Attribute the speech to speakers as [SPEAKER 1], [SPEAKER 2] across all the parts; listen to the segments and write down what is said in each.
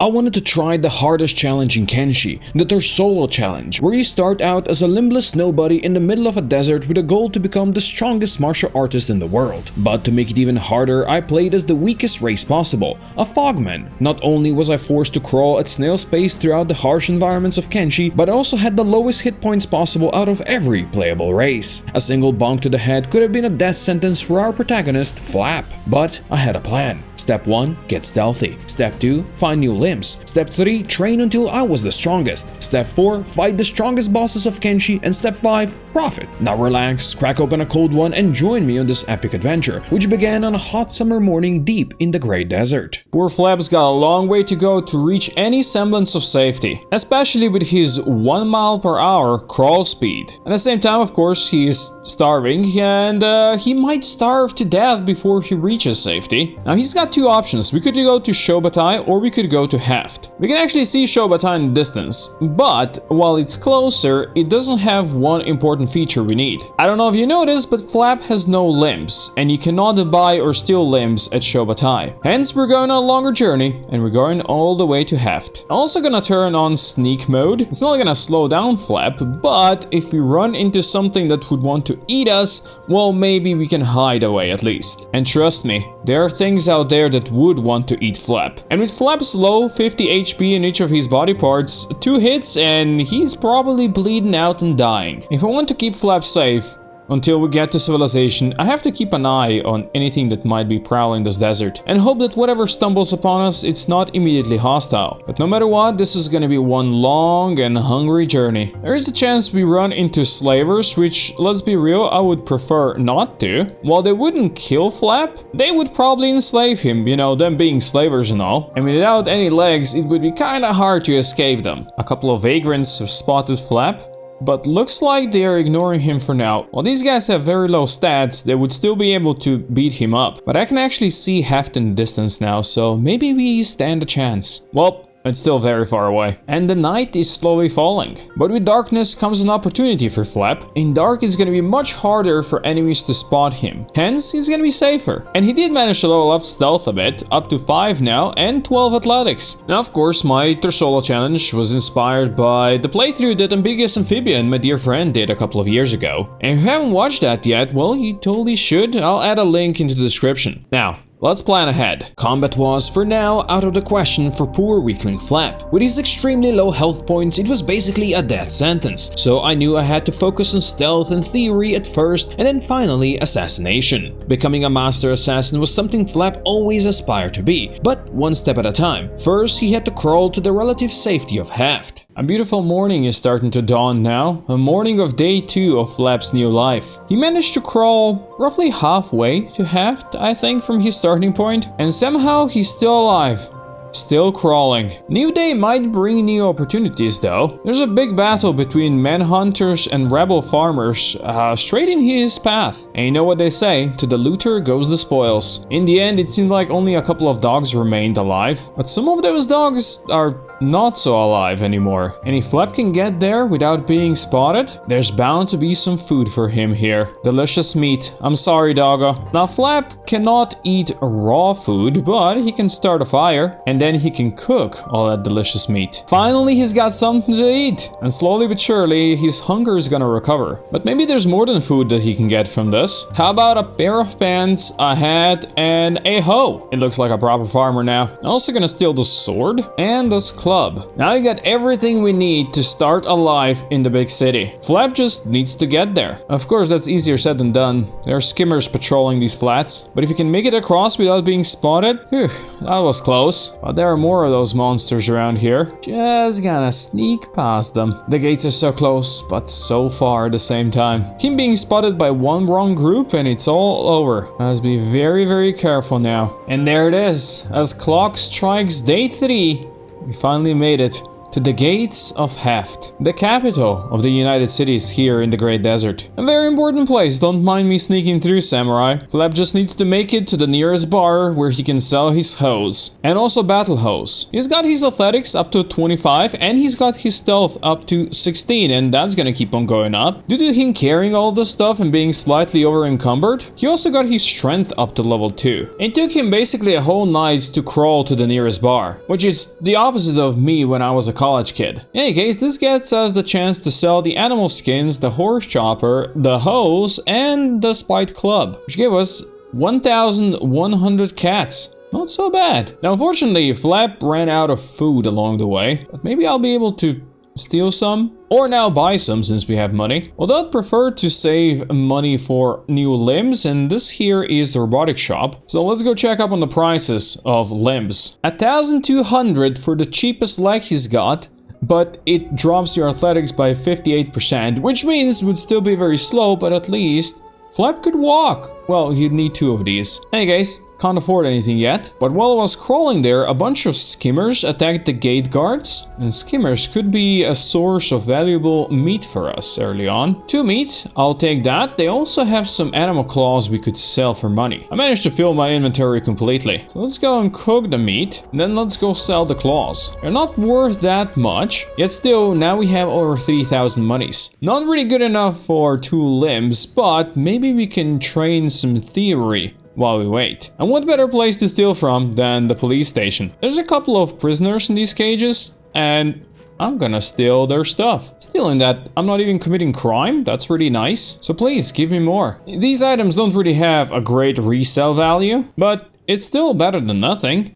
[SPEAKER 1] I wanted to try the hardest challenge in Kenshi, the Torsolo challenge, where you start out as a limbless nobody in the middle of a desert with a goal to become the strongest martial artist in the world. But to make it even harder, I played as the weakest race possible, a Fogman. Not only was I forced to crawl at snail's pace throughout the harsh environments of Kenshi, but I also had the lowest hit points possible out of every playable race. A single bonk to the head could have been a death sentence for our protagonist, Flap. But I had a plan. Step 1, get stealthy. Step 2, find new limbs. Step 3, train until I was the strongest. Step 4, fight the strongest bosses of Kenshi. And step 5, profit. Now relax, crack open a cold one and join me on this epic adventure, which began on a hot summer morning deep in the Great Desert.
[SPEAKER 2] Poor Flap's got a long way to go to reach any semblance of safety, especially with his 1 mile per hour crawl speed. At the same time, of course, he is starving and he might starve to death before he reaches safety. Now he's got two options. We could go to Shobatai or we could go to Heft. We can actually see Shobatai in the distance, but while it's closer, it doesn't have one important feature we need. I don't know if you noticed, but Flap has no limbs, and you cannot buy or steal limbs at Shobatai. Hence, we're going on a longer journey, and we're going all the way to Heft. I'm also gonna turn on sneak mode. It's not gonna slow down Flap, but if we run into something that would want to eat us, well, maybe we can hide away at least. And trust me, there are things out there that would want to eat Flap. And with Flap's low 50 HP in each of his body parts, 2 hits and he's probably bleeding out and dying. If I want to keep Flap safe until we get to civilization, I have to keep an eye on anything that might be prowling this desert and hope that whatever stumbles upon us, it's not immediately hostile. But no matter what, this is gonna be one long and hungry journey. There is a chance we run into slavers, which, let's be real, I would prefer not to. While they wouldn't kill Flap, they would probably enslave him, you know, them being slavers and all. And without any legs, it would be kinda hard to escape them. A couple of vagrants have spotted Flap, but looks like they are ignoring him for now. While these guys have very low stats, they would still be able to beat him up. But I can actually see Heft in the distance now, so maybe we stand a chance. Well, it's still very far away. And the night is slowly falling. But with darkness comes an opportunity for Flap. In dark, it's gonna be much harder for enemies to spot him. Hence, he's gonna be safer. And he did manage to level up stealth a bit, up to 5 now, and 12 athletics. Now, of course, my Torsolo challenge was inspired by the playthrough that Ambiguous Amphibian, my dear friend, did a couple of years ago. And if you haven't watched that yet, well, you totally should. I'll add a link into the description. Now, let's plan ahead. Combat was, for now, out of the question for poor weakling Flap. With his extremely low health points, it was basically a death sentence, so I knew I had to focus on stealth and theory at first, and then finally assassination. Becoming a master assassin was something Flap always aspired to be, but one step at a time. First, he had to crawl to the relative safety of Heft. A beautiful morning is starting to dawn now, a morning of day 2 of Flap's new life. He managed to crawl roughly halfway to Heft, I think, from his starting point, and somehow he's still alive. Still crawling. New day might bring new opportunities though. There's a big battle between manhunters and rebel farmers straight in his path. And you know what they say, to the looter goes the spoils. In the end, it seemed like only a couple of dogs remained alive, but some of those dogs are not so alive anymore. And if Flap can get there without being spotted, there's bound to be some food for him here. Delicious meat. I'm sorry, doggo. Now Flap cannot eat raw food, but he can start a fire and then he can cook all that delicious meat. Finally, he's got something to eat, and slowly but surely his hunger is gonna recover. But maybe there's more than food that he can get from this. How about a pair of pants, a hat, and a hoe? It looks like a proper farmer now. I'm also gonna steal the sword and this club. Now you got everything we need to start a life in the big city. Flap just needs to get there. Of course, that's easier said than done. There are skimmers patrolling these flats, but if you can make it across without being spotted, whew, that was close. But there are more of those monsters around here. Just gonna sneak past them. The gates are so close, but so far at the same time. Him being spotted by one wrong group and it's all over. Must be very, very careful now. And there it is. As clock strikes day 3, we finally made it to the gates of Heft, the capital of the United Cities here in the Great Desert. A very important place, don't mind me sneaking through, samurai. Flap just needs to make it to the nearest bar where he can sell his hose, and also battle hose. He's got his athletics up to 25, and he's got his stealth up to 16, and that's gonna keep on going up. Due to him carrying all this stuff and being slightly over encumbered, he also got his strength up to level 2. It took him basically a whole night to crawl to the nearest bar, which is the opposite of me when I was a college kid. In any case, this gets us the chance to sell the animal skins, the horse chopper, the hose, and the spiked club, which gave us 1,100 cats. Not so bad. Now, unfortunately, Flap ran out of food along the way, but maybe I'll be able to steal some, or now buy some since we have money. Although I'd prefer to save money for new limbs, and this here is the robotic shop. So let's go check up on the prices of limbs. 1,200 for the cheapest leg he's got, but it drops your athletics by 58%, which means it would still be very slow, but at least Flap could walk. Well, you'd need 2 of these. Anyways, can't afford anything yet. But while I was crawling there, a bunch of skimmers attacked the gate guards. And skimmers could be a source of valuable meat for us early on. 2 meat, I'll take that. They also have some animal claws we could sell for money. I managed to fill my inventory completely. So let's go and cook the meat. And then let's go sell the claws. They're not worth that much. Yet still, now we have over 3,000 monies. Not really good enough for 2 limbs, but maybe we can train some theory while we wait. And what better place to steal from than the police station? There's a couple of prisoners in these cages, and I'm gonna steal their stuff. Stealing that, I'm not even committing crime. That's really nice. So please, give me more. These items don't really have a great resale value, but it's still better than nothing.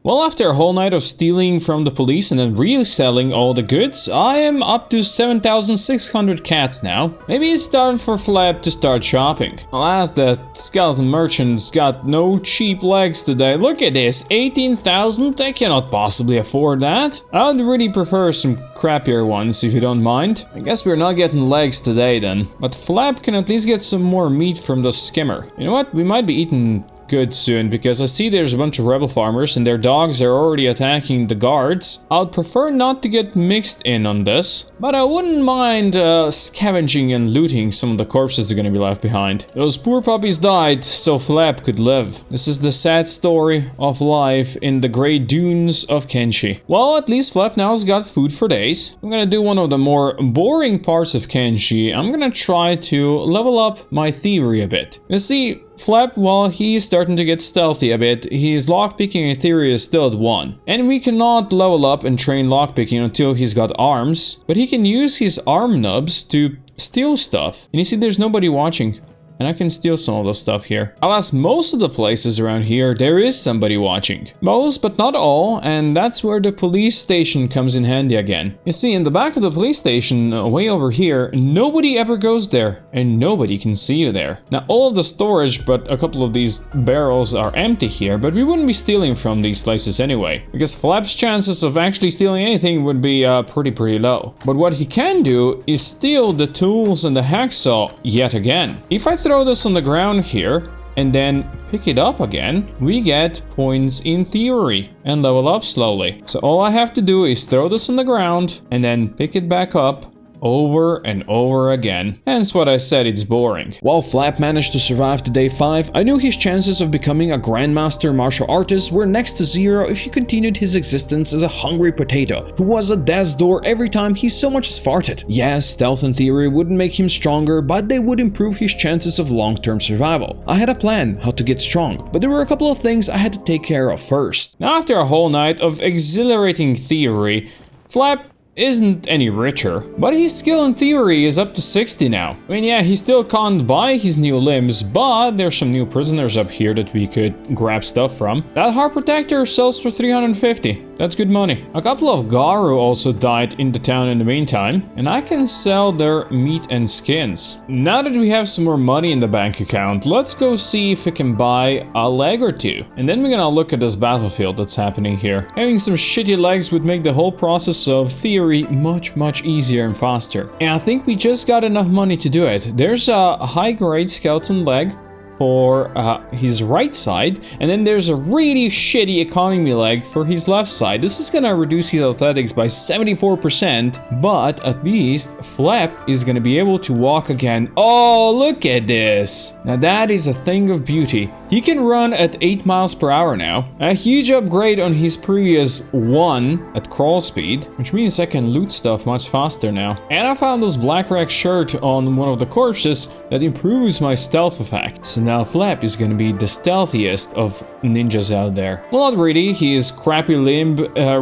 [SPEAKER 2] Well, after a whole night of stealing from the police and then reselling all the goods, I am up to 7,600 cats now. Maybe it's time for Flap to start shopping. Alas, the skeleton merchant's got no cheap legs today. Look at this, 18,000? I cannot possibly afford that. I'd really prefer some crappier ones, if you don't mind. I guess we're not getting legs today then. But Flap can at least get some more meat from the skimmer. You know what, we might be eating good soon, because I see there's a bunch of rebel farmers and their dogs are already attacking the guards. I'd prefer not to get mixed in on this, but I wouldn't mind scavenging and looting some of the corpses that are gonna be left behind. Those poor puppies died so Flap could live. This is the sad story of life in the great dunes of Kenshi. Well, at least Flap now's got food for days. I'm gonna do one of the more boring parts of Kenshi. I'm gonna try to level up my theory a bit. You see, Flap, while he's starting to get stealthy a bit, his lockpicking theory is still at 1. And we cannot level up and train lockpicking until he's got arms, but he can use his arm nubs to steal stuff. And you see, there's nobody watching. And I can steal some of the stuff here. Alas, most of the places around here, there is somebody watching. Most, but not all, and that's where the police station comes in handy again. You see, in the back of the police station, way over here, nobody ever goes there, and nobody can see you there. Now, all of the storage, but a couple of these barrels are empty here, but we wouldn't be stealing from these places anyway, because Flap's chances of actually stealing anything would be pretty low. But what he can do is steal the tools and the hacksaw yet again. If I throw this on the ground here and then pick it up again, we get points in theory and level up slowly. So all I have to do is throw this on the ground and then pick it back up over and over again. Hence what I said, it's boring.
[SPEAKER 1] While Flap managed to survive to day 5, I knew his chances of becoming a grandmaster martial artist were next to zero if he continued his existence as a hungry potato who was at death's door every time he so much as farted. Yes, stealth and theory wouldn't make him stronger, but they would improve his chances of long-term survival. I had a plan how to get strong, but there were a couple of things I had to take care of first.
[SPEAKER 2] Now, after a whole night of exhilarating theory, Flap isn't any richer, but his skill in theory is up to 60 now. I mean, yeah, he still can't buy his new limbs, but there's some new prisoners up here that we could grab stuff from. That heart protector sells for 350. That's good money. A couple of Garu also died in the town in the meantime, and I can sell their meat and skins. Now that we have some more money in the bank account, let's go see if we can buy a leg or two. And then we're gonna look at this battlefield that's happening here. Having some shitty legs would make the whole process of theory much easier and faster. And I think we just got enough money to do it. There's a high-grade skeleton leg for his right side, and then there's a really shitty economy leg for his left side. This is gonna reduce his athletics by 74%, but at least Flap is gonna be able to walk again. Oh, look at this! Now that is a thing of beauty. He can run at 8 miles per hour now. A huge upgrade on his previous 1 at crawl speed, which means I can loot stuff much faster now. And I found this black rag shirt on one of the corpses that improves my stealth effect. So now Flap is gonna be the stealthiest of ninjas out there. Well, not really. His crappy limb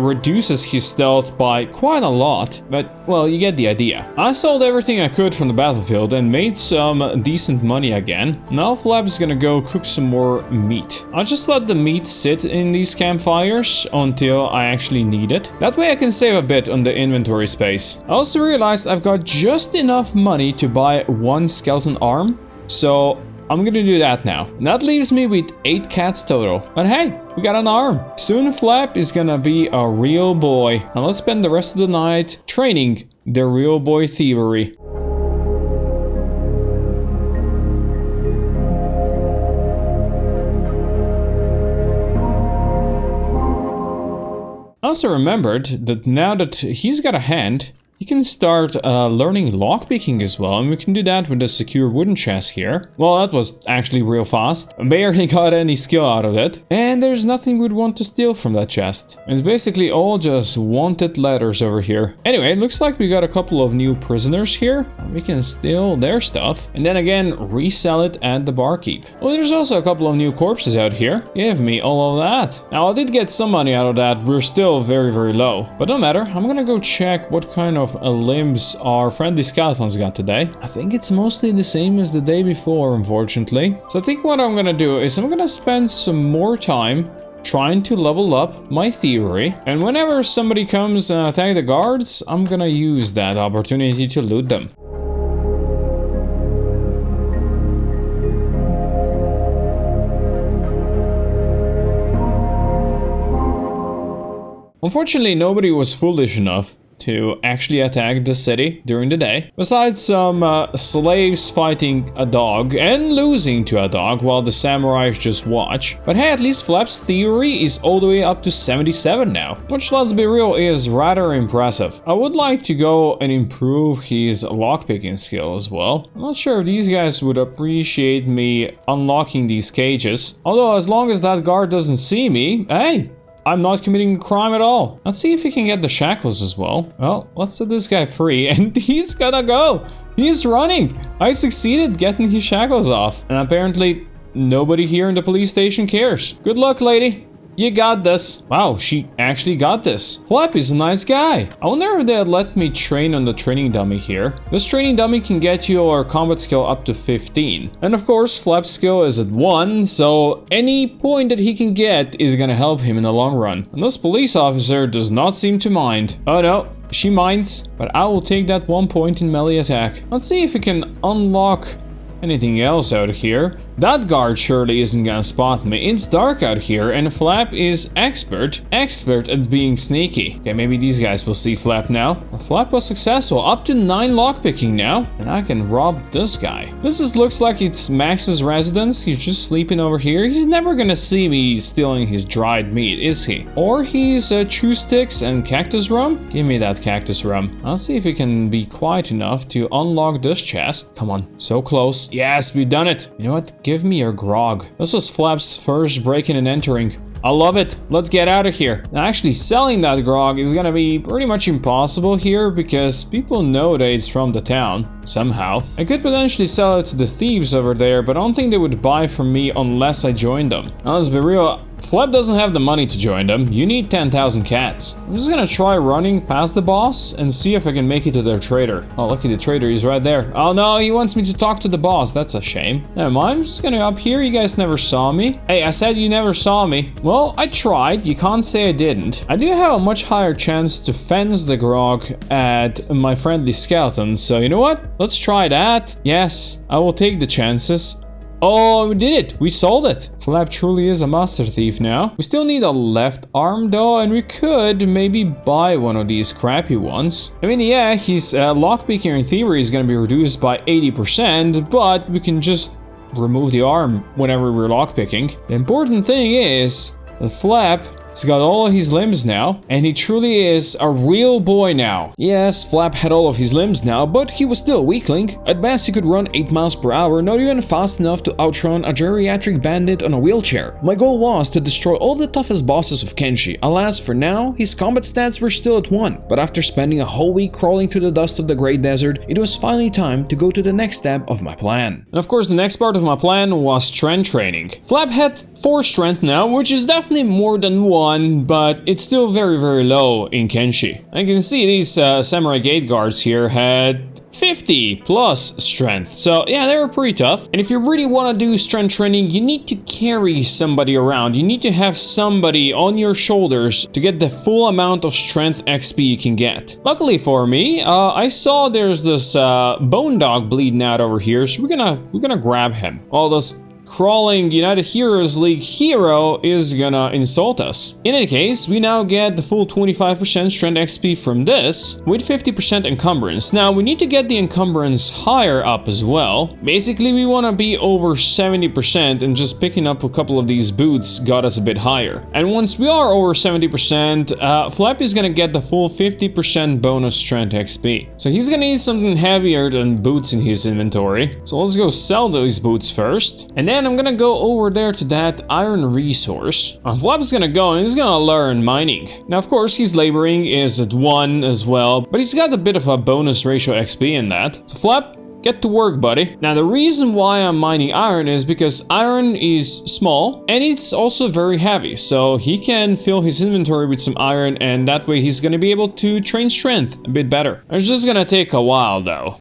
[SPEAKER 2] reduces his stealth by quite a lot, but well, you get the idea. I sold everything I could from the battlefield and made some decent money again. Now Flap is gonna go cook some more meat. I'll just let the meat sit in these campfires until I actually need it. That way I can save a bit on the inventory space. I also realized I've got just enough money to buy 1 skeleton arm, so I'm gonna do that now. And that leaves me with 8 cats total. But hey, we got an arm. Soon Flap is gonna be a real boy. Now let's spend the rest of the night training the real boy thievery. I also remembered that now that he's got a hand, he can start learning lockpicking as well, and we can do that with a secure wooden chest here. Well, that was actually real fast. I barely got any skill out of it. And there's nothing we'd want to steal from that chest. It's basically all just wanted letters over here. Anyway, it looks like we got a couple of new prisoners here. We can steal their stuff, and then again, resell it at the barkeep. Well, there's also a couple of new corpses out here. Give me all of that. Now, I did get some money out of that. We're still very low. But no matter, I'm gonna go check what kind of limbs our friendly skeletons got today. I think it's mostly the same as the day before, unfortunately. So I think what I'm gonna do is I'm gonna spend some more time trying to level up my thievery, and whenever somebody comes and attack the guards, I'm gonna use that opportunity to loot them. Unfortunately, nobody was foolish enough to actually attack the city during the day, besides some slaves fighting a dog and losing to a dog while the samurais just watch. But hey, at least Flap's theory is all the way up to 77 now, which, let's be real, is rather impressive. I would like to go and improve his lockpicking skill as well. I'm not sure if these guys would appreciate me unlocking these cages, although as long as that guard doesn't see me, hey, I'm not committing a crime at all. Let's see if we can get the shackles as well. Well, let's set this guy free, and he's gonna go. He's running. I succeeded getting his shackles off. And apparently, nobody here in the police station cares. Good luck, lady. You got this. Wow, she actually got this. Flap is a nice guy. I wonder if they'd let me train on the training dummy here. This training dummy can get your combat skill up to 15. And of course, Flap's skill is at 1, so any point that he can get is gonna help him in the long run. And this police officer does not seem to mind. Oh no, she minds, but I will take that 1 point in melee attack. Let's see if we can unlock anything else out here. That guard surely isn't gonna spot me. It's dark out here, and Flap is expert at being sneaky. Okay, maybe these guys will see Flap now. Well, Flap was successful, up to 9 lockpicking now, and I can rob this guy. Looks like it's Max's residence. He's just sleeping over here. He's never gonna see me stealing his dried meat, is he? Or he's chew sticks and cactus rum? Give me that cactus rum. I'll see if we can be quiet enough to unlock this chest. Come on, so close. Yes, we've done it. You know what? Give me your grog. This was Flap's first break-in and entering. I love it. Let's get out of here. Now, actually selling that grog is gonna be pretty much impossible here because people know that it's from the town. somehow. I could potentially sell it to the thieves over there, but I don't think they would buy from me unless I joined them. Now, let's be real. Flap doesn't have the money to join them. You need 10,000 cats. I'm just gonna try running past the boss and see if I can make it to their trader. Oh, lucky the trader, he's right there. Oh no, he wants me to talk to the boss. That's a shame. Never mind, I'm just gonna up here. You guys never saw me. Hey, I said you never saw me. Well, I tried. You can't say I didn't. I do have a much higher chance to fence the grog at my friendly skeleton. So you know what? Let's try that. Yes, I will take the chances. Oh, we did it! We sold it! Flap truly is a master thief now. We still need a left arm though, and we could maybe buy one of these crappy ones. I mean, yeah, his lockpicking in theory is gonna be reduced by 80%, but we can just remove the arm whenever we're lockpicking. The important thing is that Flap, he's got all of his limbs now, and he truly is a real boy now. Yes, Flap had all of his limbs now, but he was still a weakling. At best, he could run 8 miles per hour, not even fast enough to outrun a geriatric bandit on a wheelchair. My goal was to destroy all the toughest bosses of Kenshi. Alas, for now, his combat stats were still at 1. But after spending a whole week crawling through the dust of the Great Desert, it was finally time to go to the next step of my plan. And of course, the next part of my plan was strength training. Flap had 4 strength now, which is definitely more than 1. But it's still very, very low in Kenshi. I can see these samurai gate guards here had 50 plus strength. So yeah, they were pretty tough. And if you really want to do strength training, you need to carry somebody around. You need to have somebody on your shoulders to get the full amount of strength XP you can get. Luckily for me, I saw there's this bone dog bleeding out over here, so we're gonna grab him. All this crawling United Heroes League hero is gonna insult us. In any case, we now get the full 25% strength XP from this with 50% encumbrance. Now we need to get the encumbrance higher up as well. Basically, we want to be over 70%, and just picking up a couple of these boots got us a bit higher. And once we are over 70%, Flap is gonna get the full 50% bonus strength XP. So he's gonna need something heavier than boots in his inventory. So let's go sell those boots first, and then I'm gonna go over there to that iron resource. Flap's gonna go and he's gonna learn mining. Now, of course, his laboring is at 1 as well, but he's got a bit of a bonus ratio XP in that. So Flap, get to work, buddy. Now, the reason why I'm mining iron is because iron is small and it's also very heavy. So he can fill his inventory with some iron, and that way he's gonna be able to train strength a bit better. It's just gonna take a while though.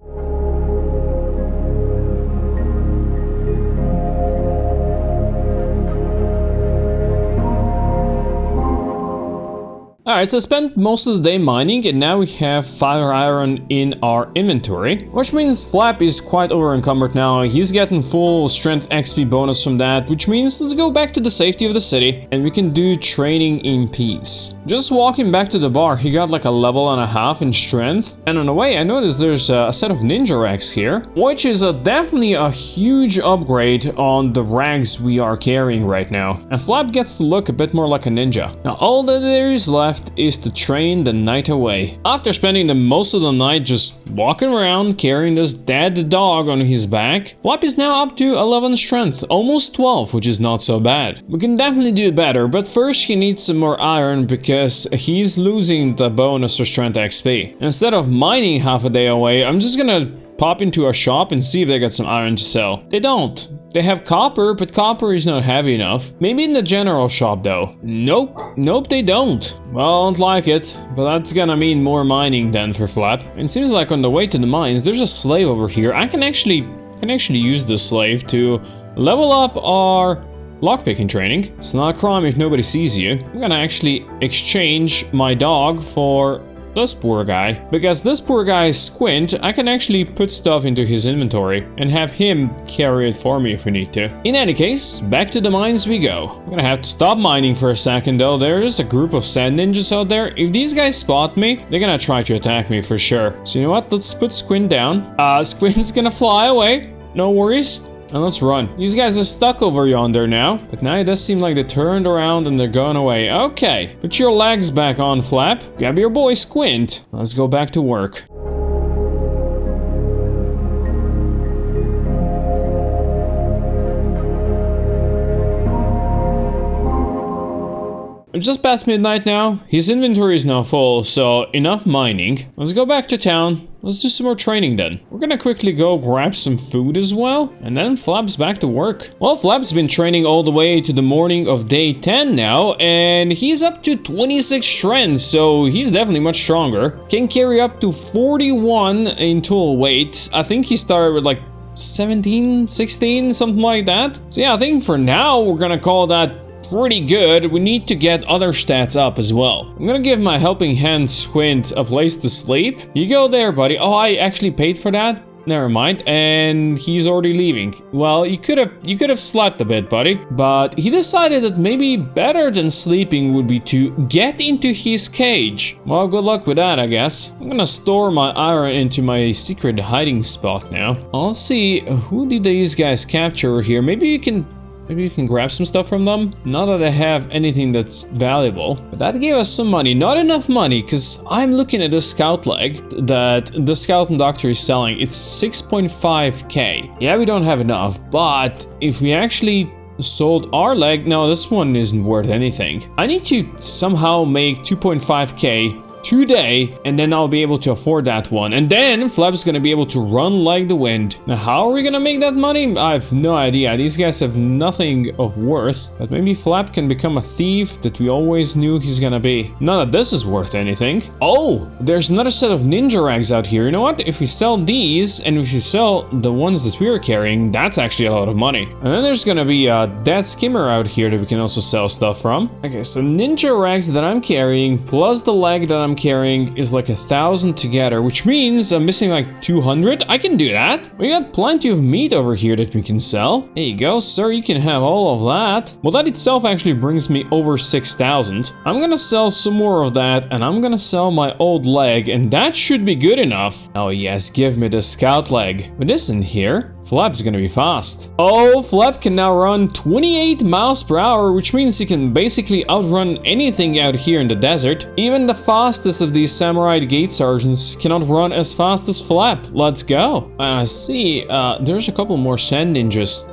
[SPEAKER 2] Alright, so I spent most of the day mining, and now we have fire iron in our inventory, which means Flap is quite over encumbered now. He's getting full strength XP bonus from that, which means let's go back to the safety of the city and we can do training in peace. Just walking back to the bar, he got like a level and a half in strength, and on the way I noticed there's a set of ninja rags here, which is definitely a huge upgrade on the rags we are carrying right now. And Flap gets to look a bit more like a ninja. Now all that there is left is to train the night away. After spending the most of the night just walking around carrying this dead dog on his back, Flap is now up to 11 strength, almost 12, which is not so bad. We can definitely do better, but first he needs some more iron because he's losing the bonus for strength XP. Instead of mining half a day away, I'm just gonna pop into a shop and see if they got some iron to sell. They don't. They have copper, but copper is not heavy enough. Maybe in the general shop though. Nope. Nope, they don't. Well, I don't like it, but that's gonna mean more mining then for Flap. It seems like on the way to the mines, there's a slave over here. I can actually use this slave to level up our lockpicking training. It's not a crime if nobody sees you. I'm gonna actually exchange my dog for this poor guy. Because this poor guy is Squint, I can actually put stuff into his inventory and have him carry it for me if we need to. In any case, back to the mines we go. I'm gonna have to stop mining for a second though. There's a group of sand ninjas out there. If these guys spot me, they're gonna try to attack me for sure. So you know what? Let's put Squint down. Squint's gonna fly away. No worries. And let's run. These guys are stuck over yonder now, but now it does seem like they turned around and they're going away. Okay, put your legs back on, Flap. Grab your boy Squint. Let's go back to work. I just past midnight now. His inventory is now full, so enough mining. Let's go back to town. Let's do some more training then. We're gonna quickly go grab some food as well, and then Flap's back to work. Well, Flap's been training all the way to the morning of day 10 now, and he's up to 26 strength, so he's definitely much stronger. Can carry up to 41 in total weight. I think he started with like 17, 16, something like that. So yeah, I think for now, we're gonna call that pretty good. We need to get other stats up as well. I'm gonna give my helping hand Squint a place to sleep. You go there, buddy. Oh, I actually paid for that. Never mind. And he's already leaving. Well, you could have slept a bit, buddy. But he decided that maybe better than sleeping would be to get into his cage. Well, good luck with that, I guess. I'm gonna store my iron into my secret hiding spot now. Let's see, who did these guys capture here? Maybe you can grab some stuff from them. Not that I have anything that's valuable. But that gave us some money. Not enough money, because I'm looking at a scout leg that the scout and doctor is selling. It's 6.5k. Yeah, we don't have enough. But if we actually sold our leg... No, this one isn't worth anything. I need to somehow make 2.5k today, and then I'll be able to afford that one. And then Flap's gonna be able to run like the wind. Now, how are we gonna make that money? I have no idea. These guys have nothing of worth. But maybe Flap can become a thief that we always knew he's gonna be. None of this is worth anything. Oh, there's another set of ninja rags out here. You know what? If we sell these, and if we sell the ones that we're carrying, that's actually a lot of money. And then there's gonna be a dead skimmer out here that we can also sell stuff from. Okay, so ninja rags that I'm carrying, plus the leg that I'm carrying is like 1,000 together, which means I'm missing like 200. I can do that. We got plenty of meat over here that we can sell. There you go, sir. You can have all of that. Well, that itself actually brings me over 6,000. I'm gonna sell some more of that, and I'm gonna sell my old leg, and that should be good enough. Oh yes, give me the scout leg. But this in here, Flap's gonna be fast. Oh, Flap can now run 28 miles per hour, which means he can basically outrun anything out here in the desert. Even the fastest of these samurai gate sergeants cannot run as fast as Flap. Let's go. And I see there's a couple more sand ninjas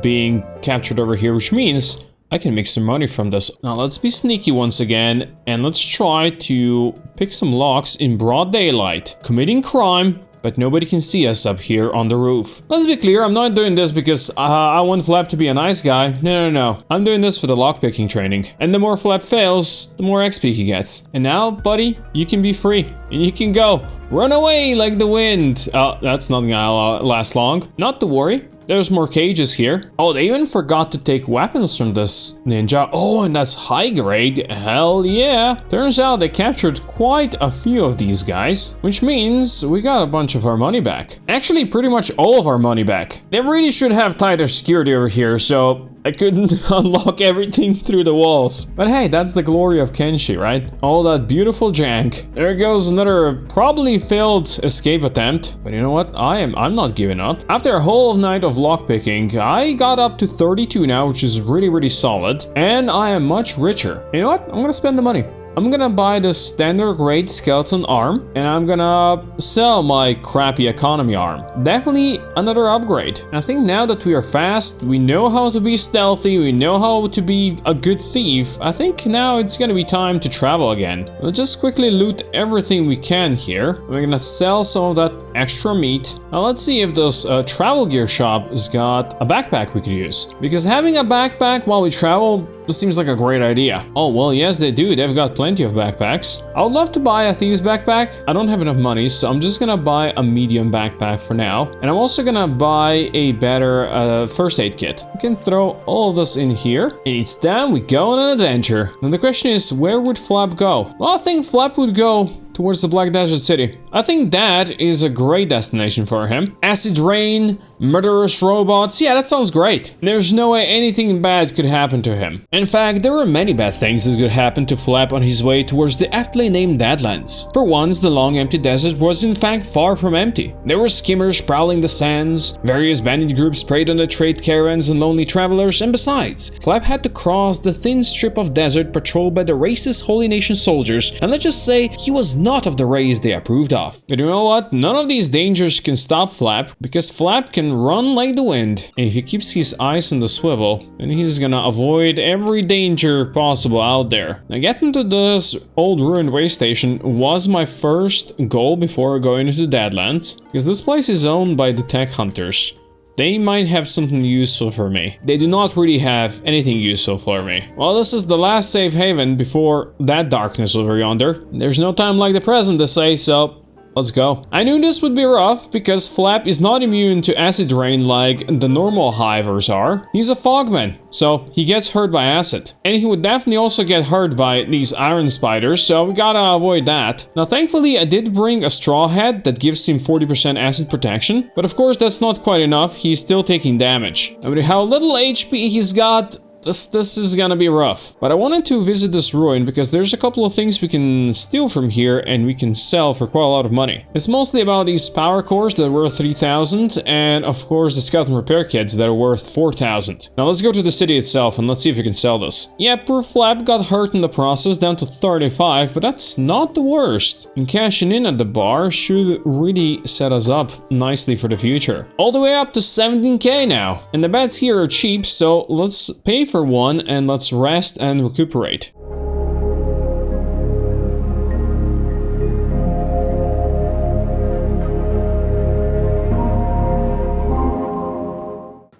[SPEAKER 2] being captured over here, which means I can make some money from this. Now let's be sneaky once again, and let's try to pick some locks in broad daylight, committing crime, but nobody can see us up here on the roof. Let's be clear, I'm not doing this because I want Flap to be a nice guy. No. I'm doing this for the lockpicking training. And the more Flap fails, the more XP he gets. And now, buddy, you can be free. And you can go. Run away like the wind. That's not gonna last long. Not to worry. There's more cages here. Oh, they even forgot to take weapons from this ninja. Oh, and that's high grade. Hell yeah. Turns out they captured quite a few of these guys, which means we got a bunch of our money back. Actually, pretty much all of our money back. They really should have tighter security over here, so I couldn't unlock everything through the walls. But hey, that's the glory of Kenshi, right? All that beautiful jank. There goes another probably failed escape attempt. But you know what? I'm not giving up. After a whole night of lockpicking, I got up to 32 now, which is really solid. And I am much richer. You know what? I'm gonna spend the money. I'm gonna buy the standard grade skeleton arm, and I'm gonna sell my crappy economy arm. Definitely another upgrade. I think now that we are fast, we know how to be stealthy, we know how to be a good thief, I think now it's gonna be time to travel again. Let's just quickly loot everything we can here. We're gonna sell some of that extra meat. Now let's see if this travel gear shop has got a backpack we could use. Because having a backpack while we travel, this seems like a great idea. Oh, well, yes, they do. They've got plenty of backpacks. I would love to buy a thieves backpack. I don't have enough money, so I'm just gonna buy a medium backpack for now. And I'm also gonna buy a better first aid kit. We can throw all of this in here. And it's time we go on an adventure. And the question is, where would Flap go? Well, I think Flap would go towards the Black Desert City. I think that is a great destination for him. Acid rain, murderous robots, yeah, that sounds great. There's no way anything bad could happen to him. In fact, there were many bad things that could happen to Flap on his way towards the aptly named Deadlands. For once, the long empty desert was in fact far from empty. There were skimmers prowling the sands, various bandit groups preyed on the trade caravans and lonely travelers, and besides, Flap had to cross the thin strip of desert patrolled by the racist Holy Nation soldiers, and let's just say he was not of the race they approved of. off. But you know what? None of these dangers can stop Flap, because Flap can run like the wind. And if he keeps his eyes on the swivel, then he's gonna avoid every danger possible out there. Now, getting to this old ruined way station was my first goal before going into Deadlands, because this place is owned by the tech hunters. They might have something useful for me. They do not really have anything useful for me. Well, this is the last safe haven before that darkness over yonder. There's no time like the present to say, so let's go. I knew this would be rough because Flap is not immune to acid rain like the normal hivers are. He's a Fogman, so he gets hurt by acid. And he would definitely also get hurt by these iron spiders, so we gotta avoid that. Now, thankfully, I did bring a straw hat that gives him 40% acid protection. But of course, that's not quite enough. He's still taking damage. I mean, how little HP he's got, this is gonna be rough. But I wanted to visit this ruin because there's a couple of things we can steal from here and we can sell for quite a lot of money. It's mostly about these power cores that are worth 3,000 and of course the skeleton repair kits that are worth 4,000. Now let's go to the city itself and let's see if we can sell this. Yeah, poor Flap got hurt in the process, down to 35, but that's not the worst. And cashing in at the bar should really set us up nicely for the future. All the way up to 17k now. And the beds here are cheap, so let's pay for one and let's rest and recuperate.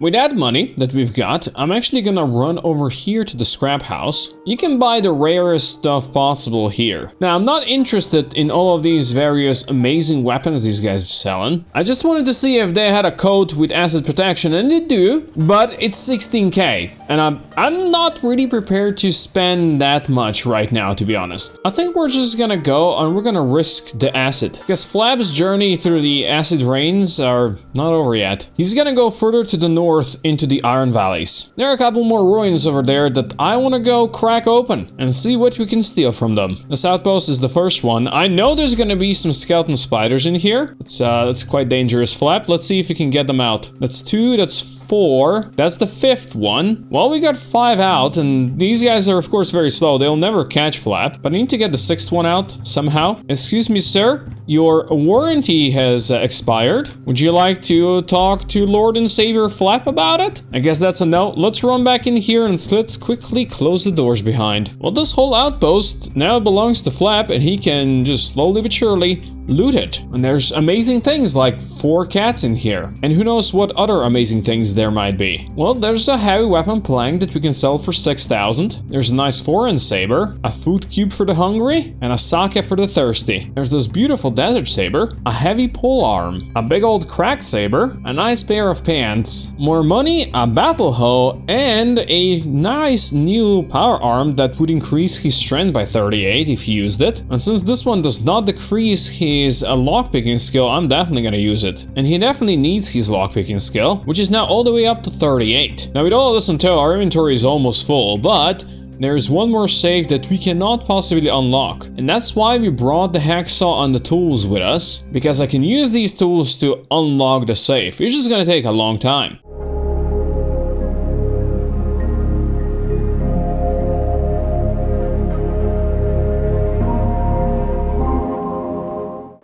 [SPEAKER 2] With that money that we've got, I'm actually gonna run over here to the scrap house. You can buy the rarest stuff possible here. Now, I'm not interested in all of these various amazing weapons these guys are selling. I just wanted to see if they had a coat with acid protection, and they do, but it's 16k. And I'm not really prepared to spend that much right now, to be honest. I think we're just gonna go and we're gonna risk the acid. Because Flap's journey through the acid rains are not over yet. He's gonna go further to the north into the Iron Valleys. There are a couple more ruins over there that I want to go crack open and see what we can steal from them. The South Post is the first one. I know there's going to be some skeleton spiders in here. That's quite dangerous, Flap. Let's see if we can get them out. That's 2, that's 4. That's the 5th one. Well, we got 5 out, and these guys are of course very slow. They'll never catch Flap, but I need to get the 6th one out somehow. Excuse me, sir. Your warranty has expired. Would you like to talk to Lord and Savior Flap about it? I guess that's a no. Let's run back in here and let's quickly close the doors behind. Well, this whole outpost now belongs to Flap, and he can just slowly but surely loot it. And there's amazing things like 4 cats in here. And who knows what other amazing things there might be. Well, there's a heavy weapon plank that we can sell for 6,000. There's a nice foreign saber, a food cube for the hungry, and a sake for the thirsty. There's this beautiful desert saber, a heavy pole arm, a big old crack saber, a nice pair of pants, more money, a battle hoe, and a nice new power arm that would increase his strength by 38 if he used it. And since this one does not decrease his lockpicking skill, I'm definitely gonna use it. And he definitely needs his lockpicking skill, which is now all the way up to 38. Now with all of this in tow, our inventory is almost full, but there's one more safe that we cannot possibly unlock. And that's why we brought the hacksaw and the tools with us, because I can use these tools to unlock the safe. It's just gonna take a long time.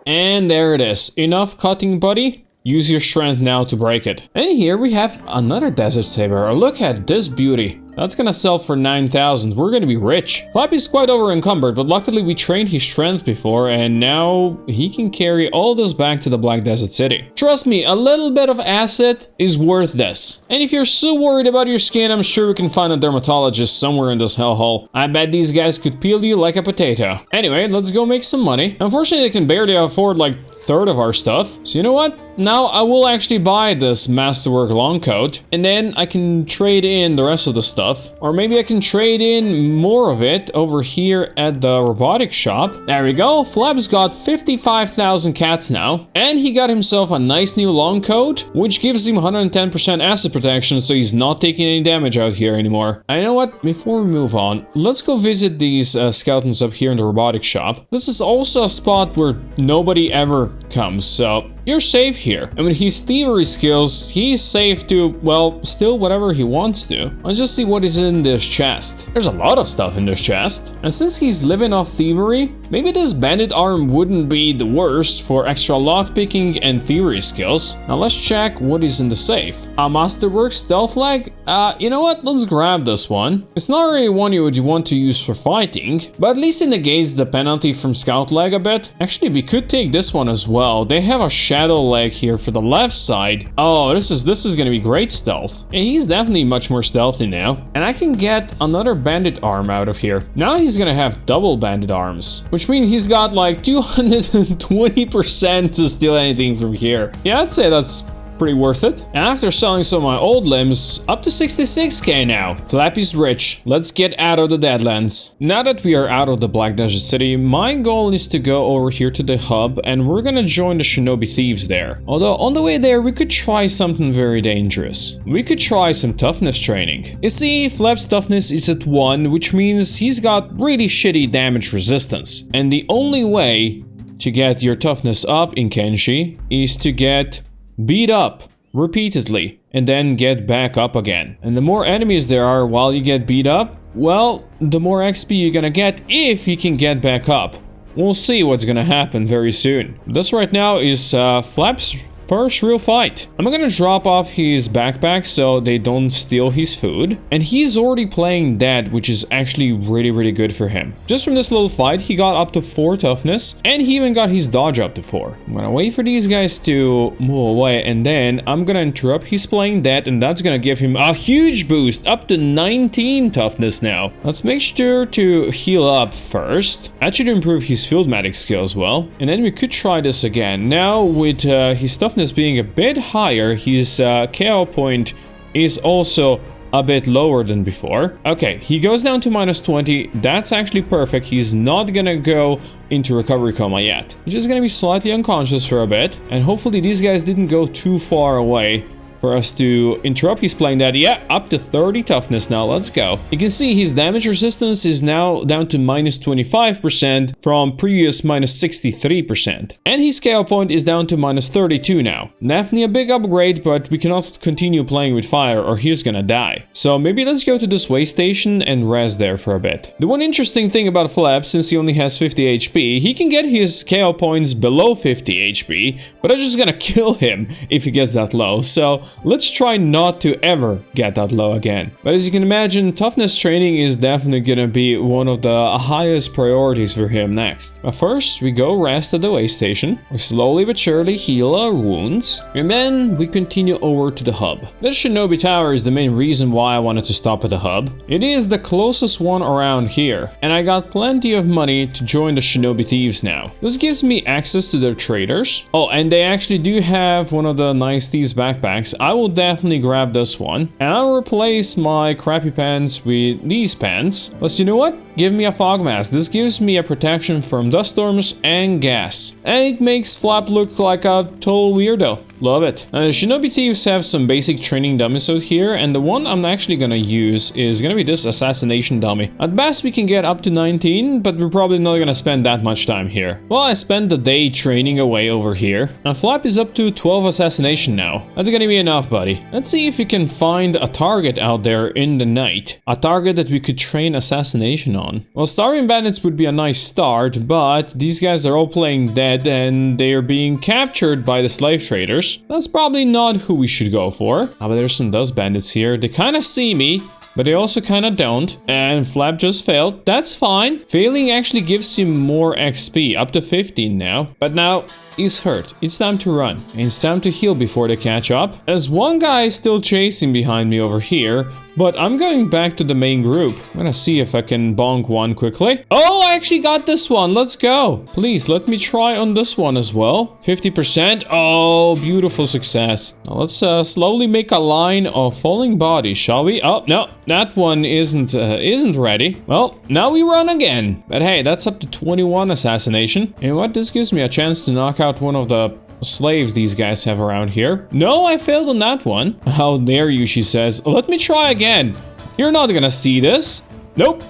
[SPEAKER 2] And there it is. Enough cutting, buddy. Use your strength now to break it. And here we have another desert saber. Look at this beauty. That's gonna sell for 9,000. We're gonna be rich. Flappy's quite over encumbered, but luckily we trained his strength before, and now he can carry all this back to the Black Desert City. Trust me, a little bit of acid is worth this. And if you're so worried about your skin, I'm sure we can find a dermatologist somewhere in this hellhole. I bet these guys could peel you like a potato. Anyway, let's go make some money. Unfortunately, they can barely afford like third of our stuff. So you know what? Now I will actually buy this Masterwork long coat, and then I can trade in the rest of the stuff. Or maybe I can trade in more of it over here at the robotics shop. There we go. Flap's got 55,000 cats now. And he got himself a nice new long coat, which gives him 110% acid protection, so he's not taking any damage out here anymore. And you know what? Before we move on, let's go visit these skeletons up here in the robotics shop. This is also a spot where nobody ever comes, so you're safe here. And with his thievery skills, he's safe to, well, steal whatever he wants to. Let's just see what is in this chest. There's a lot of stuff in this chest. And since he's living off thievery, maybe this bandit arm wouldn't be the worst for extra lockpicking and thievery skills. Now let's check what is in the safe. A Masterwork stealth leg? You know what? Let's grab this one. It's not really one you would want to use for fighting, but at least it negates the penalty from scout leg a bit. Actually, we could take this one as well. They have a shadow leg here for the left side. Oh, this is gonna be great stealth. Yeah, he's definitely much more stealthy now. And I can get another bandit arm out of here. Now he's gonna have double bandit arms, which means he's got like 220% to steal anything from here. Yeah, I'd say that's pretty worth it. And after selling some of my old limbs, up to 66k now. Flappy's rich. Let's get out of the Deadlands. Now that we are out of the Black Desert City, my goal is to go over here to the hub and we're gonna join the Shinobi Thieves there. Although on the way there, we could try something very dangerous. We could try some toughness training. You see, Flap's toughness is at 1, which means he's got really shitty damage resistance. And the only way to get your toughness up in Kenshi is to get beat up repeatedly and then get back up again. And the more enemies there are while you get beat up, well, the more XP you're gonna get if you can get back up. We'll see what's gonna happen very soon. This right now is Flap's first real fight. I'm gonna drop off his backpack so they don't steal his food. And he's already playing dead, which is actually really good for him. Just from this little fight, he got up to 4 toughness and he even got his dodge up to 4. I'm gonna wait for these guys to move away and then I'm gonna interrupt his playing dead and that's gonna give him a huge boost up to 19 toughness now. Let's make sure to heal up first. That should improve his field medic skill as well. And then we could try this again. Now with his toughness being a bit higher, his KO point is also a bit lower than before. Okay, he goes down to -20. That's actually perfect. He's not gonna go into recovery coma yet. He's just gonna be slightly unconscious for a bit. And hopefully these guys didn't go too far away for us to interrupt his playing dead. Yeah, up to 30 toughness now. Let's go. You can see his damage resistance is now down to -25% from previous -63%. And his KO point is down to -32 now. Definitely a big upgrade, but we cannot continue playing with fire or he's gonna die. So maybe let's go to this way station and rest there for a bit. The one interesting thing about Flap, since he only has 50 HP, he can get his KO points below 50 HP, but I'm just gonna kill him if he gets that low. So let's try not to ever get that low again. But as you can imagine, toughness training is definitely gonna be one of the highest priorities for him next. But first, we go rest at the way station. We slowly but surely heal our wounds. And then we continue over to the hub. This Shinobi Tower is the main reason why I wanted to stop at the hub. It is the closest one around here. And I got plenty of money to join the Shinobi Thieves now. This gives me access to their traders. Oh, and they actually do have one of the nice thieves backpacks. I will definitely grab this one. And I'll replace my crappy pants with these pants. Plus, you know what? Give me a fog mask. This gives me a protection from dust storms and gas. And it makes Flap look like a total weirdo. Love it. The Shinobi Thieves have some basic training dummies out here, and the one I'm actually gonna use is gonna be this assassination dummy. At best we can get up to 19, but we're probably not gonna spend that much time here. Well, I spent the day training away over here. Now Flap is up to 12 assassination now. That's gonna be enough, buddy. Let's see if we can find a target out there in the night. A target that we could train assassination on. Well, starving bandits would be a nice start, but these guys are all playing dead and they are being captured by the slave traders. That's probably not who we should go for. Ah, but there's some dust bandits here. They kind of see me, but they also kind of don't. And Flap just failed. That's fine. Failing actually gives him more XP, up to 15 now. But now he's hurt. It's time to run. And it's time to heal before they catch up. As one guy is still chasing behind me over here, but I'm going back to the main group. I'm gonna see if I can bonk one quickly. Oh, I actually got this one. Let's go. Please, let me try on this one as well. 50%. Oh, beautiful success. Now let's slowly make a line of falling bodies, shall we? Oh, no, that one isn't ready. Well, now we run again. But hey, that's up to 21 assassination. And what? This gives me a chance to knock out one of the slaves these guys have around here. No, I failed on that one. How dare you, she says. Let me try again. You're not gonna see this. Nope.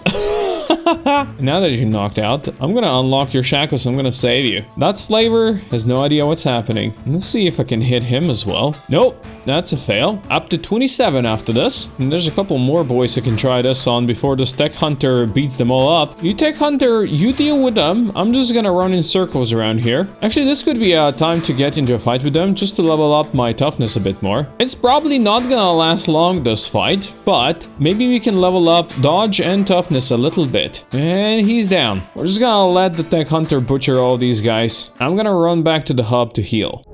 [SPEAKER 2] Now that you're knocked out, I'm gonna unlock your shackles. I'm gonna save you. That slaver has no idea what's happening. Let's see if I can hit him as well. Nope, that's a fail. Up to 27 after this. And there's a couple more boys I can try this on before this tech hunter beats them all up. You tech hunter, you deal with them. I'm just gonna run in circles around here. Actually, this could be a time to get into a fight with them just to level up my toughness a bit more. It's probably not gonna last long, this fight, but maybe we can level up dodge and toughness a little bit. And he's down. We're just gonna let the tech hunter butcher all these guys. I'm gonna run back to the hub to heal.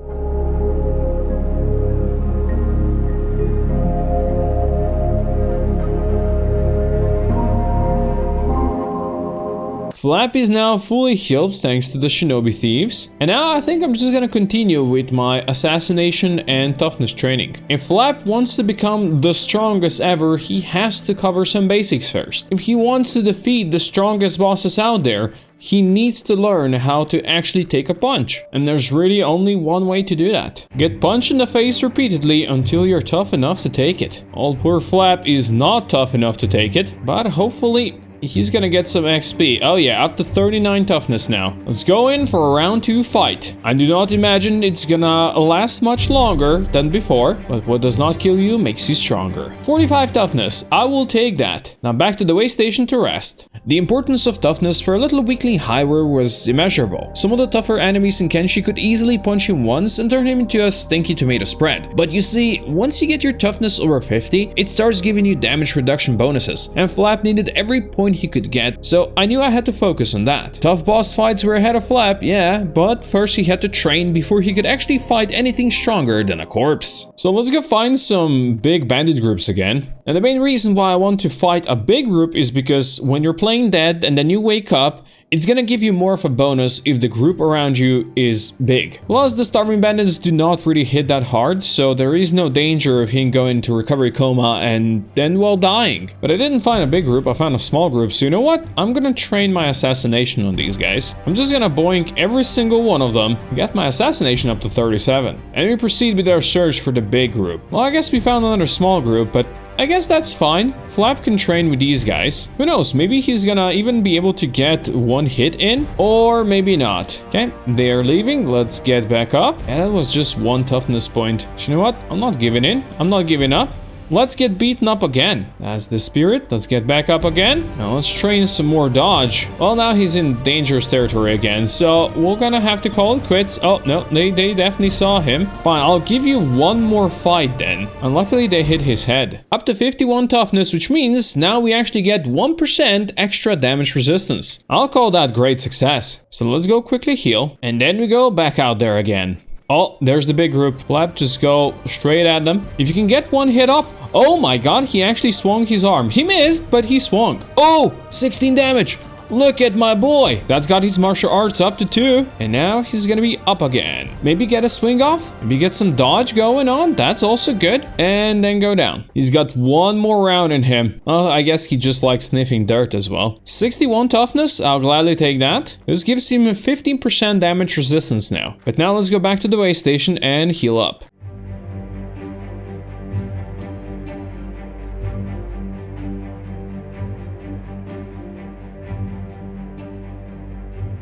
[SPEAKER 2] Flap is now fully healed thanks to the shinobi thieves. And now I think I'm just gonna continue with my assassination and toughness training. If Flap wants to become the strongest ever, he has to cover some basics first. If he wants to defeat the strongest bosses out there, he needs to learn how to actually take a punch. And there's really only one way to do that. Get punched in the face repeatedly until you're tough enough to take it. Old poor Flap is not tough enough to take it, but hopefully he's gonna get some XP. Oh yeah, up to 39 toughness now. Let's go in for a round 2 fight. I do not imagine it's gonna last much longer than before, but what does not kill you makes you stronger. 45 toughness, I will take that. Now back to the way station to rest. The importance of toughness for a little weakling highway was immeasurable. Some of the tougher enemies in Kenshi could easily punch him once and turn him into a stinky tomato spread. But you see, once you get your toughness over 50, it starts giving you damage reduction bonuses, and Flap needed every point he could get, so I knew I had to focus on that. Tough boss fights were ahead of Flap, yeah, but first he had to train before he could actually fight anything stronger than a corpse. So let's go find some big bandit groups again. And the main reason why I want to fight a big group is because when you're playing dead and then you wake up, it's gonna give you more of a bonus if the group around you is big. Plus, the starving bandits do not really hit that hard, so there is no danger of him going into recovery coma and then, well, dying. But I didn't find a big group, I found a small group, so you know what? I'm gonna train my assassination on these guys. I'm just gonna boink every single one of them, get my assassination up to 37. And we proceed with our search for the big group. Well, I guess we found another small group, but I guess that's fine. Flap can train with these guys. Who knows, maybe he's gonna even be able to get one hit in, or maybe not. Okay, they're leaving, let's get back up. And that was just one toughness point. You know what, I'm not giving in, I'm not giving up. Let's get beaten up again. That's the spirit. Let's get back up again. Now let's train some more dodge. Well, now he's in dangerous territory again, so we're gonna have to call it quits. Oh, no, they definitely saw him. Fine, I'll give you one more fight then. And luckily they hit his head. Up to 51 toughness, which means now we actually get 1% extra damage resistance. I'll call that great success. So let's go quickly heal, and then we go back out there again. Oh, there's the big group. Flap, just go straight at them. If you can get one hit off. Oh my god, he actually swung his arm. He missed, but he swung. Oh, 16 damage. Look at my boy. That's got his martial arts up to 2. And now he's gonna be up again. Maybe get a swing off. Maybe get some dodge going on. That's also good. And then go down. He's got one more round in him. Oh, I guess he just likes sniffing dirt as well. 61 toughness. I'll gladly take that. This gives him a 15% damage resistance now. But now let's go back to the way station and heal up.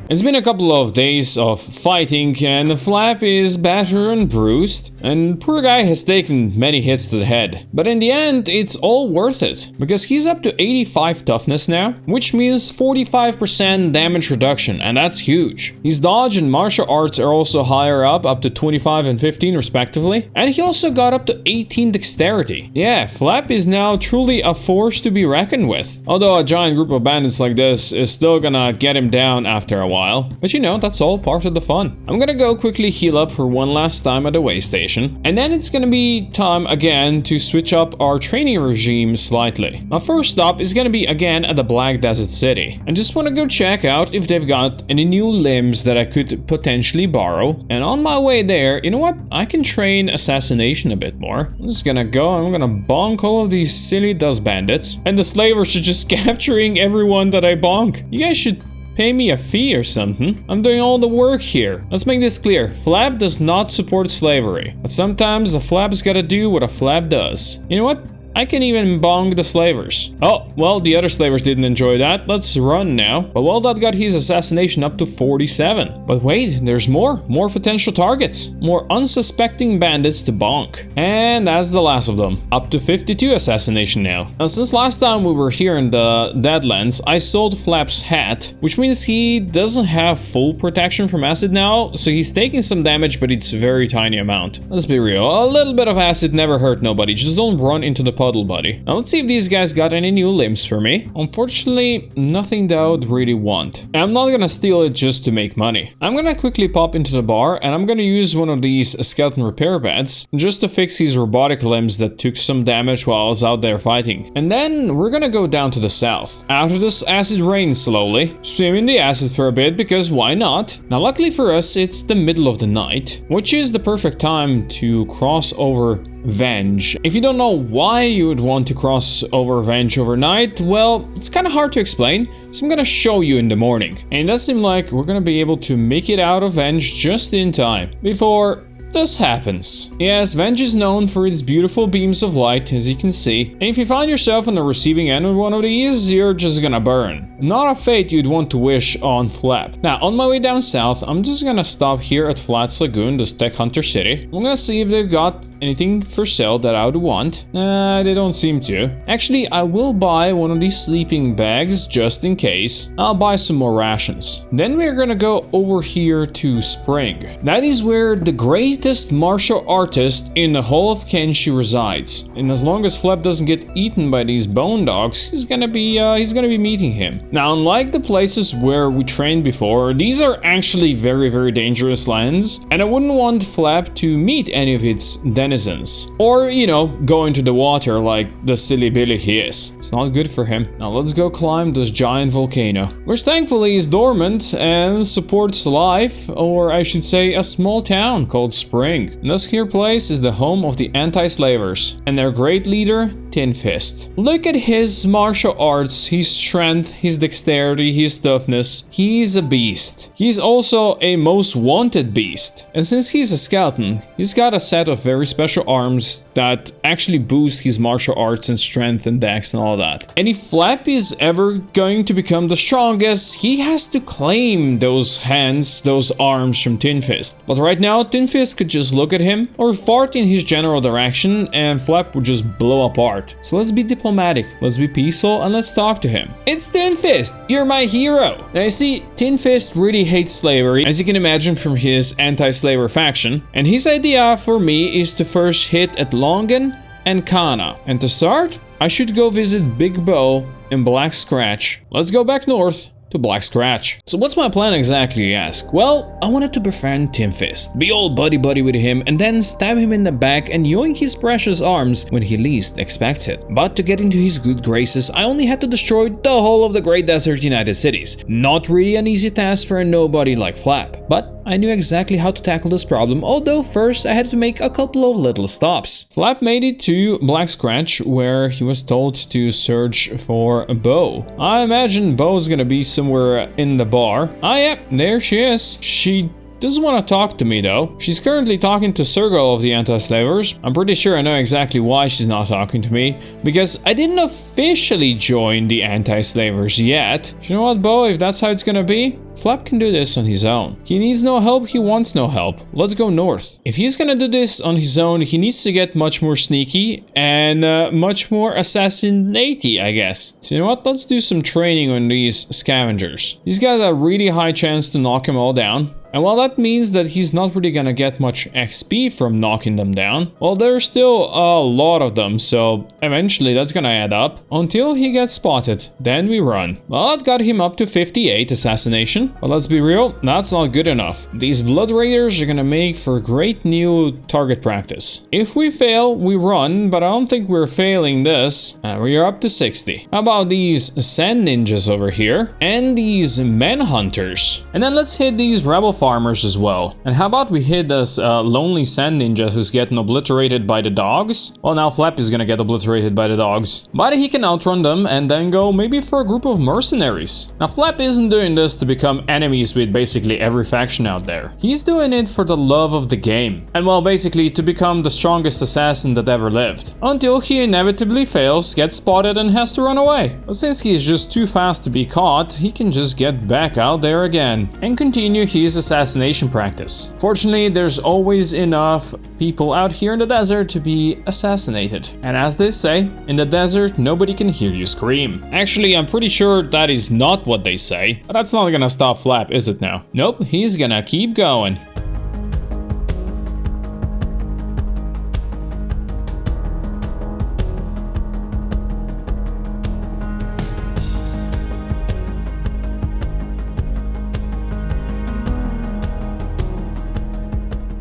[SPEAKER 2] It's been a couple of days of fighting and the Flap is battered and bruised, and poor guy has taken many hits to the head. But in the end, it's all worth it, because he's up to 85 toughness now, which means 45% damage reduction, and that's huge. His dodge and martial arts are also higher up to 25 and 15 respectively, and he also got up to 18 dexterity. Yeah, Flap is now truly a force to be reckoned with, although a giant group of bandits like this is still gonna get him down after a while. But you know, that's all part of the fun. I'm gonna go quickly heal up for one last time at the way station, and then it's gonna be time again to switch up our training regime slightly. My first stop is gonna be again at the Black Desert City. I just wanna go check out if they've got any new limbs that I could potentially borrow. And on my way there, you know what? I can train assassination a bit more. I'm just gonna go, I'm gonna bonk all of these silly dust bandits. And the slavers are just capturing everyone that I bonk. You guys should pay me a fee or something. I'm doing all the work here. Let's make this clear. Flap does not support slavery. But sometimes a Flap's gotta do what a Flap does. You know what? I can even bong the slavers. Oh, well, the other slavers didn't enjoy that. Let's run now. But well, that got his assassination up to 47. But wait, there's more. More potential targets. More unsuspecting bandits to bonk. And that's the last of them. Up to 52 assassination now. Now, since last time we were here in the Deadlands, I sold Flap's hat, which means he doesn't have full protection from acid now, so he's taking some damage, but it's a very tiny amount. Let's be real, a little bit of acid never hurt nobody, just don't run into the puddle, buddy. Now let's see if these guys got any new limbs for me. Unfortunately, nothing that I would really want. I'm not gonna steal it just to make money. I'm gonna quickly pop into the bar, and I'm gonna use one of these skeleton repair beds just to fix these robotic limbs that took some damage while I was out there fighting. And then we're gonna go down to the south. After this acid rain slowly, swim in the acid for a bit, because why not? Now luckily for us, it's the middle of the night, which is the perfect time to cross over Venge. If you don't know why you would want to cross over Venge overnight, well, it's kind of hard to explain, so I'm gonna show you in the morning. And it does seem like we're gonna be able to make it out of Venge just in time before this happens. Yes, Venge is known for its beautiful beams of light, as you can see. And if you find yourself on the receiving end of one of these, you're just gonna burn. Not a fate you'd want to wish on Flap. Now, on my way down south, I'm just gonna stop here at Flats Lagoon, this Tech Hunter city. I'm gonna see if they've got anything for sale that I would want. They don't seem to. Actually, I will buy one of these sleeping bags just in case. I'll buy some more rations. Then we're gonna go over here to Spring. That is where the greatest martial artist in the whole of Kenshi resides. And as long as Flap doesn't get eaten by these bone dogs, he's gonna be meeting him. Now, unlike the places where we trained before, these are actually very, very dangerous lands, and I wouldn't want Flap to meet any of its denizens. Or, you know, go into the water like the silly Billy he is. It's not good for him. Now let's go climb this giant volcano, which thankfully is dormant and supports life, or I should say a small town called Spring. This here place is the home of the anti-slavers and their great leader, Tin Fist. Look at his martial arts, his strength, his dexterity, his toughness. He's a beast. He's also a most wanted beast. And since he's a skeleton, he's got a set of very special arms that actually boost his martial arts and strength and dex and all that. And if Flap is ever going to become the strongest, he has to claim those hands, those arms from Tin Fist. But right now, Tin Fist could just look at him or fart in his general direction and Flap would just blow apart. So let's be diplomatic, let's be peaceful, and let's talk to him. It's Tin Fist, you're my hero. Now you see, Tin Fist really hates slavery, as you can imagine from his anti-slaver faction, and his idea for me is to first hit at Longan and Kana. And to start, I should go visit Big Bow and Black Scratch. Let's go back north to Black Scratch. So what's my plan exactly, you ask? Well, I wanted to befriend Tin Fist, be all buddy-buddy with him, and then stab him in the back and yoink his precious arms when he least expects it. But to get into his good graces, I only had to destroy the whole of the Great Desert United Cities. Not really an easy task for a nobody like Flap, but I knew exactly how to tackle this problem, although first I had to make a couple of little stops. Flap made it to Black Scratch, where he was told to search for a Bow. I imagine Bow's gonna be somewhere in the bar. Ah, yep, there she is. She doesn't want to talk to me though. She's currently talking to Sergal of the anti-slavers. I'm pretty sure I know exactly why she's not talking to me, because I didn't officially join the anti-slavers yet. You know what, Bo, if that's how it's gonna be, Flap can do this on his own. He needs no help, he wants no help. Let's go north. If he's gonna do this on his own, he needs to get much more sneaky and much more assassinatey, I guess. So you know what, let's do some training on these scavengers. He's got a really high chance to knock them all down. And while that means that he's not really gonna get much XP from knocking them down, well, there's still a lot of them, so eventually that's gonna add up until he gets spotted. Then we run. Well, that got him up to 58 assassination, but let's be real, that's not good enough. These Blood Raiders are gonna make for great new target practice. If we fail, we run, but I don't think we're failing this. We're up to 60. How about these Sand Ninjas over here and these Men Hunters? And then let's hit these Rebel farmers as well. And how about we hit this lonely sand ninja who's getting obliterated by the dogs? Well, now Flap is gonna get obliterated by the dogs. But he can outrun them and then go maybe for a group of mercenaries. Now Flap isn't doing this to become enemies with basically every faction out there. He's doing it for the love of the game. And well, basically to become the strongest assassin that ever lived. Until he inevitably fails, gets spotted and has to run away. But since he is just too fast to be caught, he can just get back out there again and continue his assassination practice. Fortunately, there's always enough people out here in the desert to be assassinated. And as they say, in the desert, nobody can hear you scream. Actually, I'm pretty sure that is not what they say. But that's not gonna stop Flap, is it now? Nope, he's gonna keep going.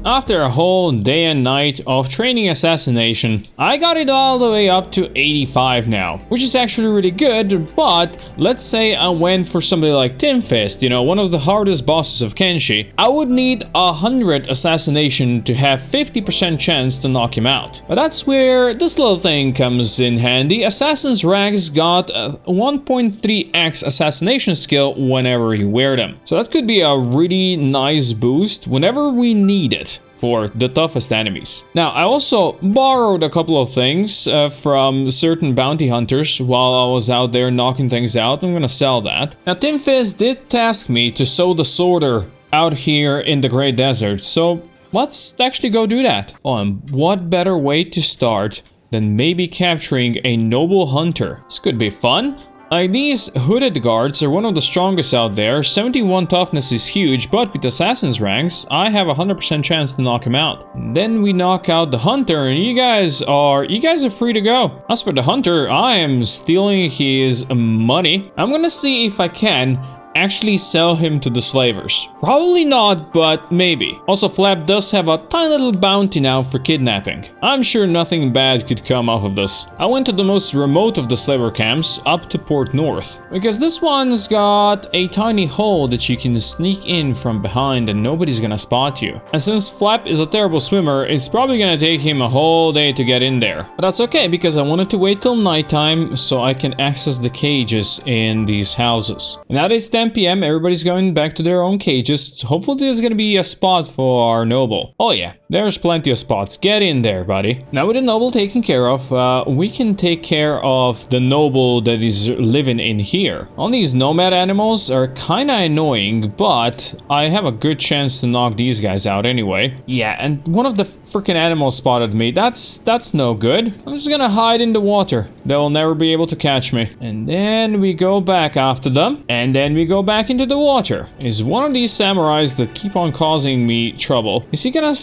[SPEAKER 2] After a whole day and night of training assassination, I got it all the way up to 85 now, which is actually really good, but let's say I went for somebody like Tin Fist, you know, one of the hardest bosses of Kenshi, I would need 100 assassination to have 50% chance to knock him out. But that's where this little thing comes in handy. Assassin's Rags got a 1.3x assassination skill whenever you wear them. So that could be a really nice boost whenever we need it for the toughest enemies. Now, I also borrowed a couple of things from certain bounty hunters while I was out there knocking things out. I'm gonna sell that. Now, Tin Fist did task me to sow the sorter out here in the Great Desert, so let's actually go do that. Oh, and what better way to start than maybe capturing a noble hunter? This could be fun. Like, these hooded guards are one of the strongest out there. 71 toughness is huge, but with assassin's ranks, I have a 100% chance to knock him out. And then we knock out the hunter, and you guys are free to go. As for the hunter, I am stealing his money. I'm gonna see if I can actually sell him to the slavers. Probably not, but maybe. Also, Flap does have a tiny little bounty now for kidnapping. I'm sure nothing bad could come off of this. I went to the most remote of the slaver camps, up to Port North, because this one's got a tiny hole that you can sneak in from behind and nobody's gonna spot you. And since Flap is a terrible swimmer, it's probably gonna take him a whole day to get in there. But that's okay, because I wanted to wait till nighttime so I can access the cages in these houses. Now it's 10 p.m. everybody's going back to their own cages. Hopefully there's gonna be a spot for our noble. Oh yeah, there's plenty of spots. Get in there, buddy. Now with the noble taken care of, we can take care of the noble that is living in here. All these nomad animals are kinda annoying, but I have a good chance to knock these guys out anyway. Yeah, and one of the freaking animals spotted me. That's no good. I'm just gonna hide in the water. They'll never be able to catch me. And then we go back after them, and then we go back into the water. Is one of these samurais that keep on causing me trouble. Is he gonna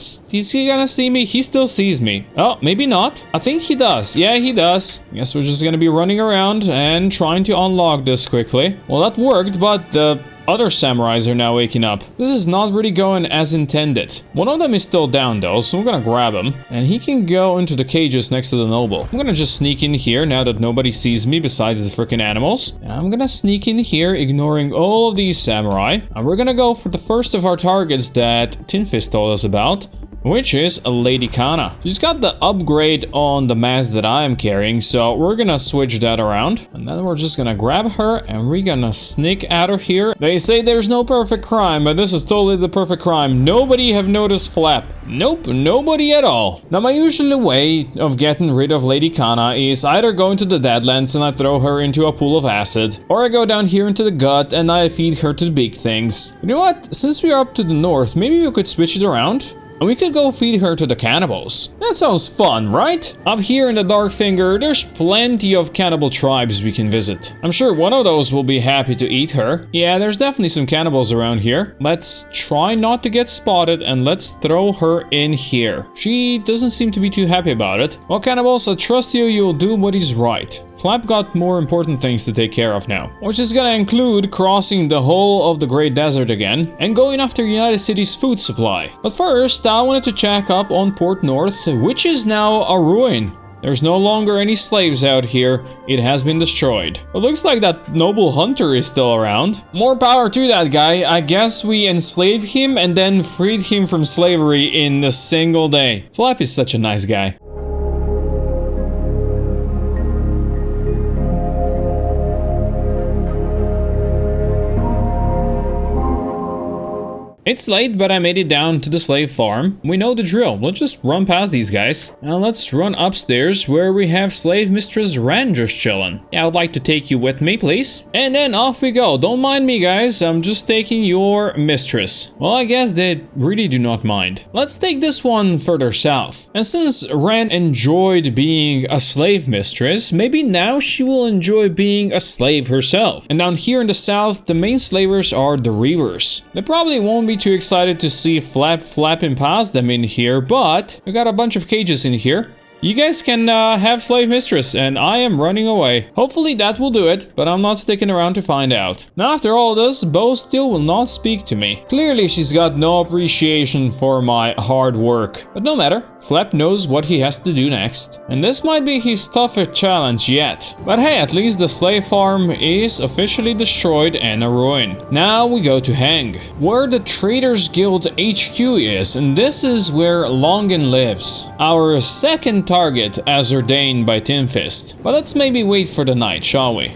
[SPEAKER 2] see me? He still sees me. Oh, maybe not. I think he does. Yeah, he does. Guess we're just gonna be running around and trying to unlock this quickly. Well, that worked, but the other samurais are now waking up. This is not really going as intended. One of them is still down though, so I'm gonna grab him. And he can go into the cages next to the noble. I'm gonna just sneak in here now that nobody sees me besides the freaking animals. I'm gonna sneak in here, ignoring all of these samurai. And we're gonna go for the first of our targets that Tin Fist told us about, which is a Lady Kana. She's got the upgrade on the mask that I am carrying, so we're gonna switch that around. And then we're just gonna grab her and we're gonna sneak out of here. They say there's no perfect crime, but this is totally the perfect crime. Nobody have noticed Flap. Nope, nobody at all. Now my usual way of getting rid of Lady Kana is either going to the Deadlands and I throw her into a pool of acid, or I go down here into the gut and I feed her to the big things. You know what? Since we are up to the north, maybe we could switch it around? And we could go feed her to the cannibals. That sounds fun, right? Up here in the Darkfinger, there's plenty of cannibal tribes we can visit. I'm sure one of those will be happy to eat her. Yeah, there's definitely some cannibals around here. Let's try not to get spotted and let's throw her in here. She doesn't seem to be too happy about it. Well, cannibals, I trust you'll do what is right. Flap got more important things to take care of now, which is gonna include crossing the whole of the Great Desert again and going after United City's food supply. But first, I wanted to check up on Port North, which is now a ruin. There's no longer any slaves out here. It has been destroyed. It looks like that noble hunter is still around. More power to that guy. I guess we enslaved him and then freed him from slavery in a single day. Flap is such a nice guy. It's late, but I made it down to the slave farm. We know the drill. Let's just run past these guys. Now let's run upstairs where we have slave mistress Ran just chilling. Yeah, I'd like to take you with me, please. And then off we go. Don't mind me, guys. I'm just taking your mistress. Well, I guess they really do not mind. Let's take this one further south. And since Ran enjoyed being a slave mistress, maybe now she will enjoy being a slave herself. And down here in the south, the main slavers are the Reavers. They probably won't be too excited to see Flap flapping past them in here, but we got a bunch of cages in here. You guys can have slave mistress, and I am running away. Hopefully that will do it, but I'm not sticking around to find out. Now after all this, Bo still will not speak to me. Clearly she's got no appreciation for my hard work. But no matter, Flap knows what he has to do next. And this might be his toughest challenge yet. But hey, at least the slave farm is officially destroyed and a ruin. Now we go to Hang, where the Traders Guild HQ is, and this is where Longan lives. Our second target as ordained by Tin Fist. But let's maybe wait for the night, shall we?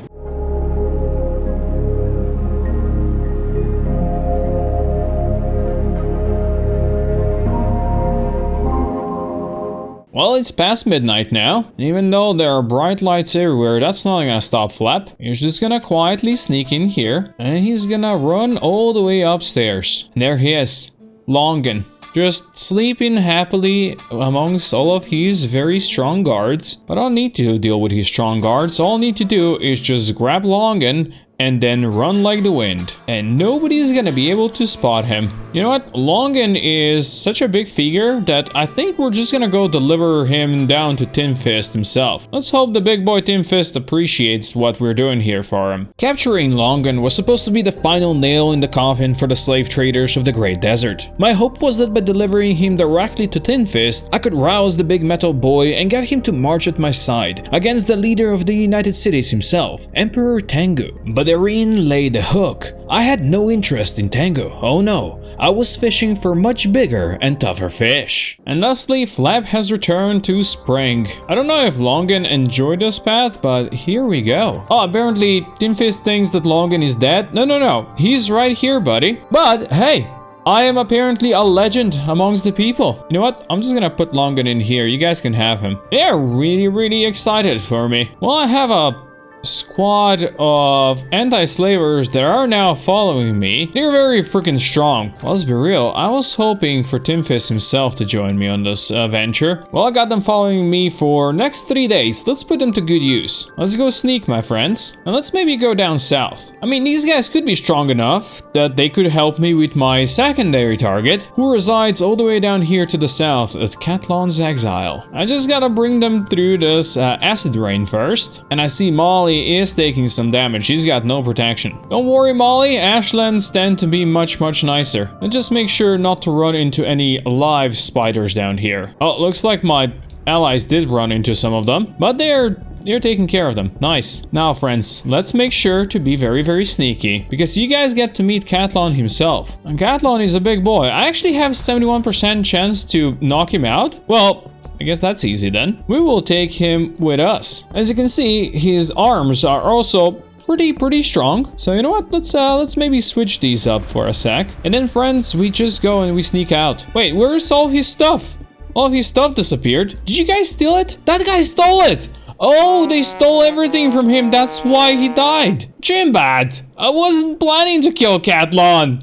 [SPEAKER 2] Well, it's past midnight now. Even though there are bright lights everywhere, that's not gonna stop Flap. He's just gonna quietly sneak in here, and he's gonna run all the way upstairs. And there he is, Longan. Just sleeping happily amongst all of his very strong guards. But I don't need to deal with his strong guards. All I need to do is just grab Longan and then run like the wind. And nobody's gonna be able to spot him. You know what? Longan is such a big figure that I think we're just gonna go deliver him down to Tin Fist himself. Let's hope the big boy Tin Fist appreciates what we're doing here for him. Capturing Longan was supposed to be the final nail in the coffin for the slave traders of the Great Desert. My hope was that by delivering him directly to Tin Fist, I could rouse the big metal boy and get him to march at my side against the leader of the United Cities himself, Emperor Tengu. But therein lay the hook. I had no interest in Tengu, oh no. I was fishing for much bigger and tougher fish. And thusly, Flap has returned to Spring. I don't know if Longan enjoyed this path, but here we go. Oh, apparently Tin Fist thinks that Longan is dead. No, he's right here, buddy. But hey, I am apparently a legend amongst the people. You know what? I'm just gonna put Longan in here. You guys can have him. They're really excited for me. Well, I have a squad of anti-slavers that are now following me. They're very freaking strong. Well, let's be real, I was hoping for Tin Fist himself to join me on this venture. Well, I got them following me for next 3 days. Let's put them to good use. Let's go sneak, my friends. And let's maybe go down south. I mean, these guys could be strong enough that they could help me with my secondary target, who resides all the way down here to the south at Catlon's Exile. I just gotta bring them through this acid rain first. And I see Molly is taking some damage. She's got no protection. Don't worry, Molly. Ashlands tend to be much nicer. And just make sure not to run into any live spiders down here. Oh, looks like my allies did run into some of them, but they're taking care of them. Nice. Now, friends, let's make sure to be very sneaky, because you guys get to meet Catlon himself. And Catlon is a big boy. I actually have 71% chance to knock him out. Well, I guess that's easy then. We will take him with us. As you can see, his arms are also pretty strong. So you know what? Let's maybe switch these up for a sec. And then, friends, we just go and we sneak out. Wait, where's all his stuff? All of his stuff disappeared. Did you guys steal it? That guy stole it! Oh, they stole everything from him. That's why he died. Jimbat, I wasn't planning to kill Catlon.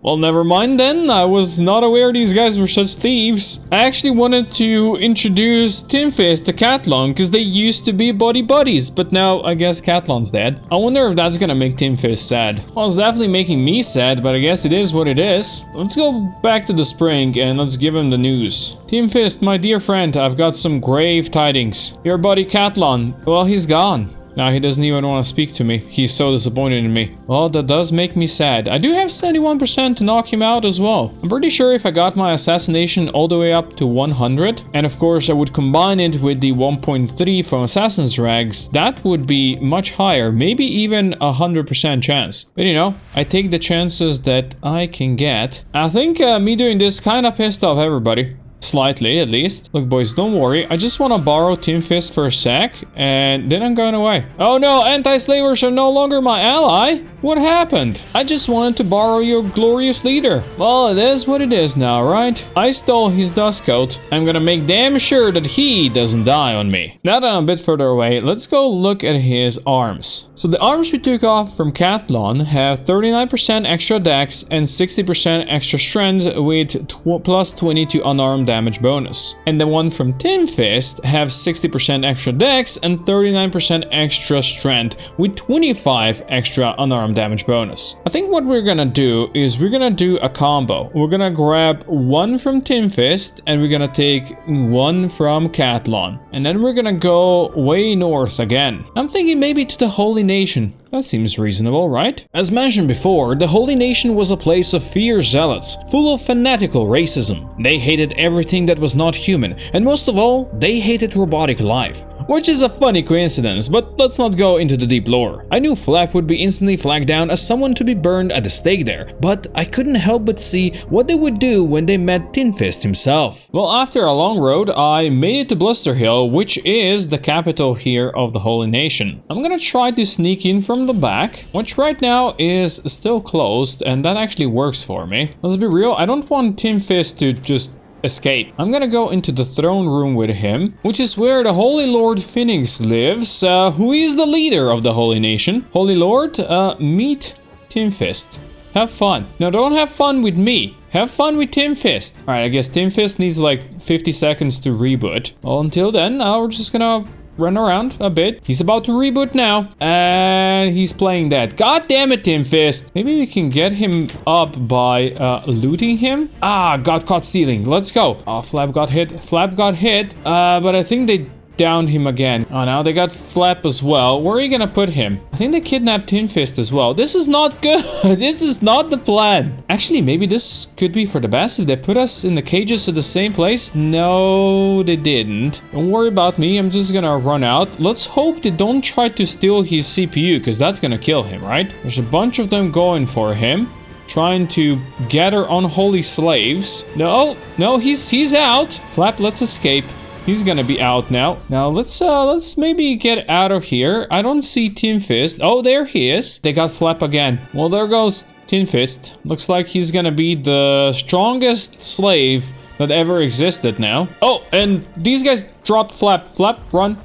[SPEAKER 2] Well, never mind then. I was not aware these guys were such thieves. I actually wanted to introduce Tin Fist to Catlon because they used to be buddies, but now I guess Catlon's dead. I wonder if that's gonna make Tin Fist sad. Well, it's definitely making me sad, but I guess it is what it is. Let's go back to the spring and let's give him the news. Tin Fist, my dear friend, I've got some grave tidings. Your buddy Catlon, well, he's gone. Now he doesn't even want to speak to me. He's so disappointed in me. Well, that does make me sad. I do have 71% to knock him out as well. I'm pretty sure if I got my assassination all the way up to 100, and of course I would combine it with the 1.3 from Assassin's Rags, that would be much higher, maybe even 100% chance. But you know, I take the chances that I can get. I think me doing this kind of pissed off everybody. Slightly, at least. Look, boys, don't worry. I just want to borrow Team Fist for a sec, and then I'm going away. Oh no, anti-slavers are no longer my ally. What happened? I just wanted to borrow your glorious leader. Well, it is what it is now, right? I stole his dust coat. I'm gonna make damn sure that he doesn't die on me. Now that I'm a bit further away, let's go look at his arms. So the arms we took off from Catlon have 39% extra dex and 60% extra strength with plus 20 to unarmed damage bonus. And the one from Tin Fist have 60% extra dex and 39% extra strength with 25 extra unarmed damage bonus. I think what we're gonna do is we're gonna do a combo. We're gonna grab one from Tin Fist and we're gonna take one from Catlon. And then we're gonna go way north again. I'm thinking maybe to the Holy Nation. That seems reasonable, right? As mentioned before, the Holy Nation was a place of fierce zealots, full of fanatical racism. They hated everything that was not human, and most of all, they hated robotic life. Which is a funny coincidence, but let's not go into the deep lore. I knew Flap would be instantly flagged down as someone to be burned at the stake there, but I couldn't help but see what they would do when they met Tin Fist himself. Well, after a long road, I made it to Bluster Hill, which is the capital here of the Holy Nation. I'm gonna try to sneak in from the back, which right now is still closed, and that actually works for me. Let's be real, I don't want Tin Fist to just escape. I'm gonna go into the throne room with him, which is where the Holy Lord Phoenix lives, who is the leader of the Holy Nation. Holy Lord, meet Tin Fist. Have fun. No, don't have fun with me. Have fun with Tin Fist. Alright, I guess Tin Fist needs like 50 seconds to reboot. Well, until then, we're just gonna run around a bit. He's about to reboot now. And he's playing that. God damn it, Tin Fist. Maybe we can get him up by looting him. Ah, got caught stealing. Let's go. Oh, Flap got hit. Flap got hit. But I think they downed him again. Oh, now they got Flap as well. Where are you gonna put him? I think they kidnapped Tin Fist as well. This is not good. This is not the plan. Actually, maybe this could be for the best if they put us in the cages at the same place. No, they didn't. Don't worry about me. I'm just gonna run out. Let's hope they don't try to steal his CPU, because that's gonna kill him, right? There's a bunch of them going for him, trying to gather unholy slaves. No, he's out. Flap, let's escape. He's gonna be out now. Now let's maybe get out of here. I don't see Tin Fist. Oh, there he is. They got Flap again. Well, there goes Tin Fist. Looks like he's gonna be the strongest slave that ever existed now. Oh, and these guys dropped Flap. Flap, run.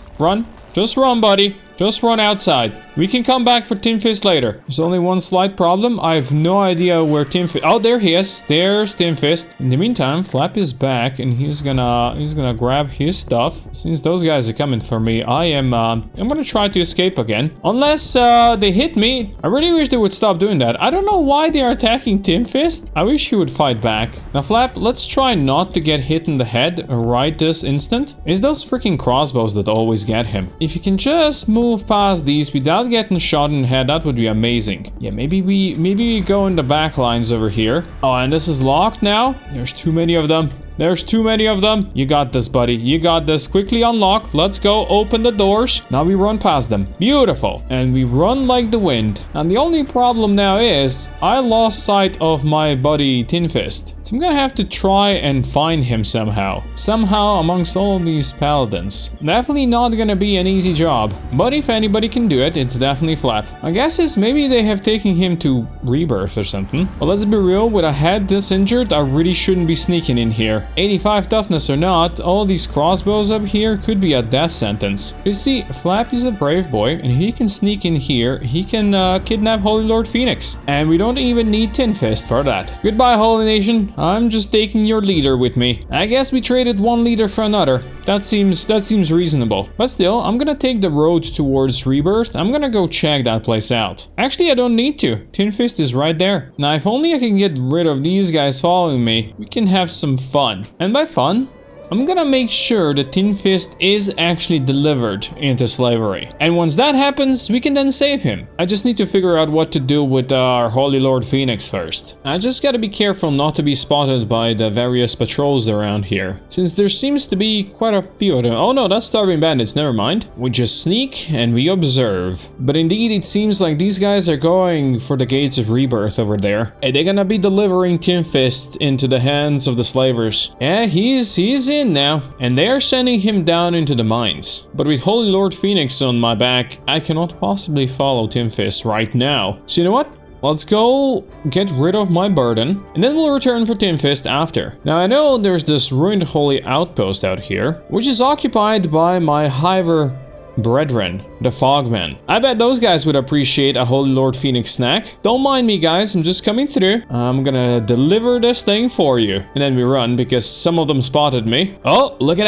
[SPEAKER 2] Just run, buddy. Just run outside. We can come back for Tin Fist later. There's only one slight problem. I have no idea where Tin Fist... Oh, there he is. There's Tin Fist. In the meantime, Flap is back and he's gonna grab his stuff. Since those guys are coming for me, I'm gonna try to escape again. Unless they hit me. I really wish they would stop doing that. I don't know why they are attacking Tin Fist. I wish he would fight back. Now, Flap, let's try not to get hit in the head right this instant. It's those freaking crossbows that always get him. If you can just move past these without getting shot in the head, that would be amazing. Yeah, maybe we go in the back lines over here. Oh, and this is locked now. There's too many of them. There's too many of them. You got this, buddy. You got this. Quickly unlock. Let's go. Open the doors. Now we run past them. Beautiful. And we run like the wind. And the only problem now is I lost sight of my buddy Tin Fist. So I'm gonna have to try and find him somehow. Somehow amongst all these paladins. Definitely not gonna be an easy job. But if anybody can do it, it's definitely Flap. My guess is maybe they have taken him to Rebirth or something. But let's be real, with a head this injured, I really shouldn't be sneaking in here. 85 toughness or not, all these crossbows up here could be a death sentence. You see, Flap is a brave boy and he can sneak in here. He can kidnap Holy Lord Phoenix. And we don't even need Tin Fist for that. Goodbye, Holy Nation. I'm just taking your leader with me. I guess we traded one leader for another. That seems reasonable. But still, I'm gonna take the road towards Rebirth. I'm gonna go check that place out. Actually, I don't need to. Tin Fist is right there. Now, if only I can get rid of these guys following me, we can have some fun. And by fun, I'm gonna make sure that Tin Fist is actually delivered into slavery. And once that happens, we can then save him. I just need to figure out what to do with our Holy Lord Phoenix first. I just gotta be careful not to be spotted by the various patrols around here, since there seems to be quite a few of them. Oh no, that's starving bandits, never mind. We just sneak and we observe. But indeed, it seems like these guys are going for the gates of rebirth over there. And they're gonna be delivering Tin Fist into the hands of the slavers. Yeah, he is in now. And they are sending him down into the mines. But with Holy Lord Phoenix on my back, I cannot possibly follow Tin Fist right now. So you know what? Let's go get rid of my burden, and then we'll return for Tin Fist after. Now I know there's this ruined holy outpost out here, which is occupied by my Hiver brethren, the Fogman. I bet those guys would appreciate a Holy Lord Phoenix snack. Don't mind me guys, I'm just coming through. I'm gonna deliver this thing for you. And then we run because some of them spotted me. Oh, look at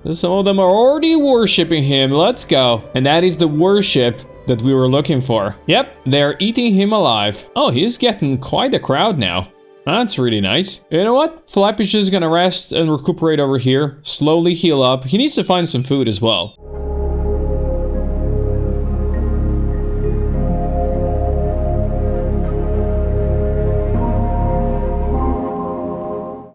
[SPEAKER 2] that. Some of them are already worshipping him. Let's go. And that is the worship that we were looking for. Yep, they're eating him alive. Oh, he's getting quite a crowd now. That's really nice. You know what? Flap is just gonna rest and recuperate over here. Slowly heal up. He needs to find some food as well.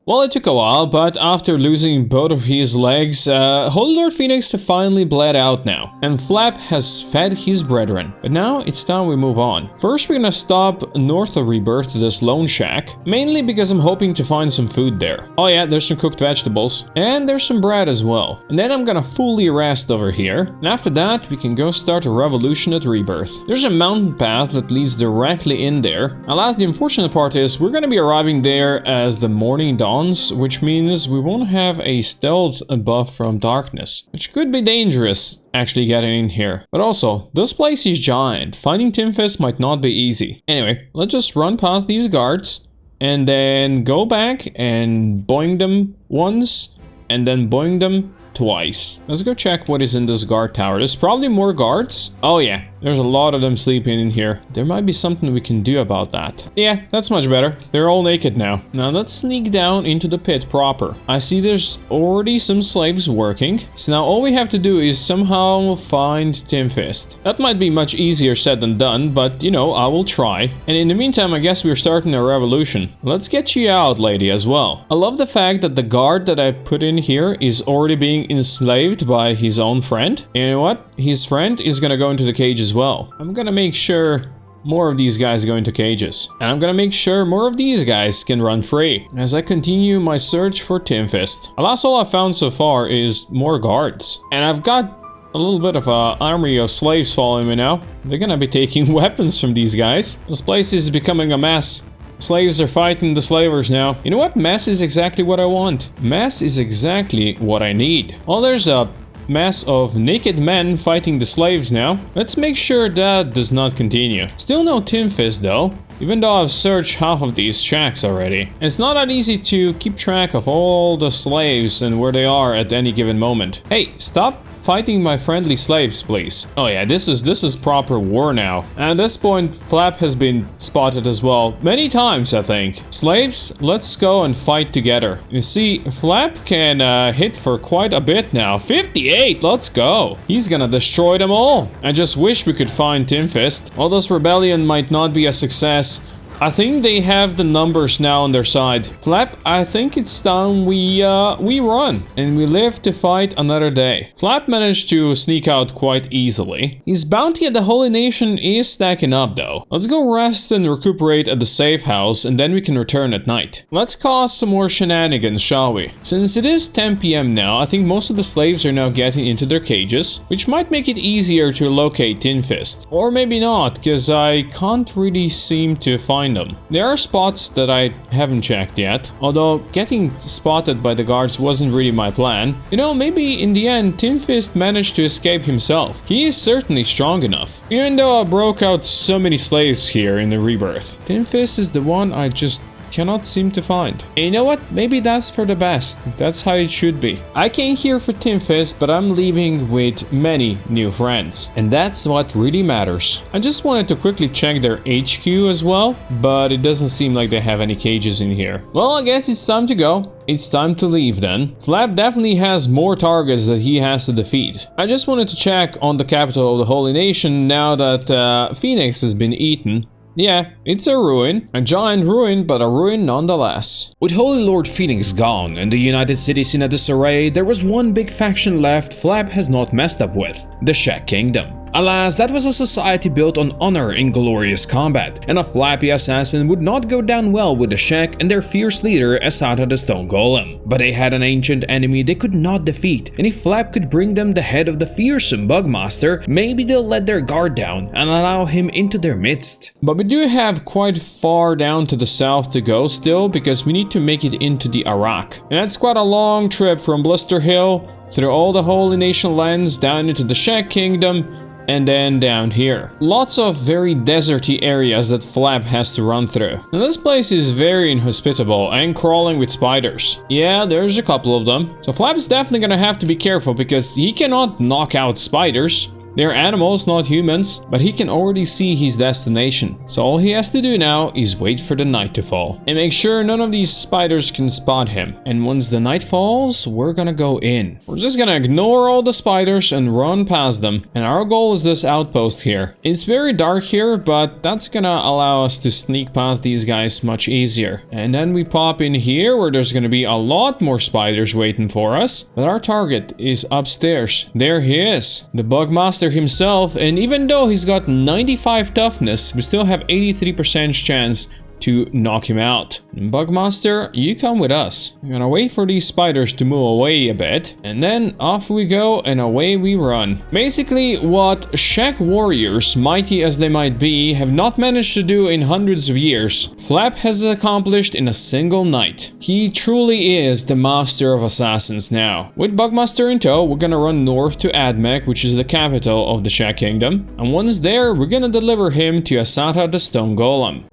[SPEAKER 2] Well, it took a while, but after losing both of his legs, Holy Lord Phoenix finally bled out now. And Flap has fed his brethren. But now it's time we move on. First, we're gonna stop north of Rebirth to this lone shack. Mainly because I'm hoping to find some food there. Oh yeah, there's some cooked vegetables. And there's some bread as well. And then I'm gonna fully rest over here. And after that, we can go start a revolution at Rebirth. There's a mountain path that leads directly in there. Alas, the unfortunate part is we're gonna be arriving there as the morning dawn, which means we won't have a stealth buff from darkness, which could be dangerous actually getting in here. But also, this place is giant. Finding Tin Fist might not be easy. Anyway, let's just run past these guards and then go back and boing them once and then boing them twice. Let's go check what is in this guard tower. There's probably more guards. Oh yeah, there's a lot of them sleeping in here. There might be something we can do about that. Yeah, that's much better. They're all naked now. Now let's sneak down into the pit proper. I see there's already some slaves working. So now all we have to do is somehow find Tin Fist. That might be much easier said than done, but you know, I will try. And in the meantime, I guess we're starting a revolution. Let's get you out, lady, as well. I love the fact that the guard that I put in here is already being enslaved by his own friend. And you know what? His friend is gonna go into the cage as well. I'm gonna make sure more of these guys go into cages. And I'm gonna make sure more of these guys can run free as I continue my search for Tin Fist. Alas, all I've found so far is more guards. And I've got a little bit of an army of slaves following me now. They're gonna be taking weapons from these guys. This place is becoming a mess. Slaves are fighting the slavers now. You know what? Mess is exactly what I want. Mess is exactly what I need. Well, there's a mass of naked men fighting the slaves now. Let's make sure that does not continue. Still no Tin Fist though, even though I've searched half of these shacks already. And it's not that easy to keep track of all the slaves and where they are at any given moment. Hey, stop fighting my friendly slaves, please. Oh yeah, this is proper war now. At this point, Flap has been spotted as well. Many times, I think. Slaves, let's go and fight together. You see, Flap can hit for quite a bit now. 58, let's go. He's gonna destroy them all. I just wish we could find Tin Fist. While this rebellion might not be a success, I think they have the numbers now on their side. Flap, I think it's time we run. And we live to fight another day. Flap managed to sneak out quite easily. His bounty at the Holy Nation is stacking up though. Let's go rest and recuperate at the safe house and then we can return at night. Let's cause some more shenanigans, shall we? Since it is 10 PM now, I think most of the slaves are now getting into their cages, which might make it easier to locate Tin Fist. Or maybe not, because I can't really seem to find them. There are spots that I haven't checked yet, although getting spotted by the guards wasn't really my plan. You know, maybe in the end Tin Fist managed to escape himself. He is certainly strong enough. Even though I broke out so many slaves here in the Rebirth, Tin Fist is the one I just cannot seem to find. And you know what? Maybe that's for the best. That's how it should be. I came here for Team Fist, but I'm leaving with many new friends. And that's what really matters. I just wanted to quickly check their HQ as well, but it doesn't seem like they have any cages in here. Well, I guess it's time to go. It's time to leave then. Flap definitely has more targets that he has to defeat. I just wanted to check on the capital of the Holy Nation now that Phoenix has been eaten. Yeah, it's a ruin. A giant ruin, but a ruin nonetheless.
[SPEAKER 1] With Holy Lord Phoenix gone and the United Cities in a disarray, there was one big faction left Flap has not messed up with: the Shack Kingdom. Alas, that was a society built on honor in glorious combat, and a flappy assassin would not go down well with the Shack and their fierce leader Asata the Stone Golem. But they had an ancient enemy they could not defeat, and if Flap could bring them the head of the fearsome Bugmaster, maybe they'll let their guard down and allow him into their midst.
[SPEAKER 2] But we do have quite far down to the south to go still, because we need to make it into the Iraq. And that's quite a long trip from Blister Hill, through all the Holy Nation lands, down into the Shack Kingdom, and then down here. Lots of very deserty areas that Flap has to run through. Now this place is very inhospitable and crawling with spiders. Yeah, there's a couple of them. So Flap's definitely gonna have to be careful because he cannot knock out spiders. They're animals, not humans, but he can already see his destination. So all he has to do now is wait for the night to fall and make sure none of these spiders can spot him. And once the night falls, we're gonna go in. We're just gonna ignore all the spiders and run past them. And our goal is this outpost here. It's very dark here, but that's gonna allow us to sneak past these guys much easier. And then we pop in here where there's gonna be a lot more spiders waiting for us. But our target is upstairs. There he is, the Bugmaster himself, and even though he's got 95 toughness, we still have 83% chance to knock him out. And Bugmaster, you come with us. We're gonna wait for these spiders to move away a bit, and then off we go and away we run. Basically what Shack warriors, mighty as they might be, have not managed to do in hundreds of years, Flap has accomplished in a single night. He truly is the master of assassins now. With Bugmaster in tow, we're gonna run north to Admech, which is the capital of the Shack Kingdom, and once there, we're gonna deliver him to Asata the Stone Golem.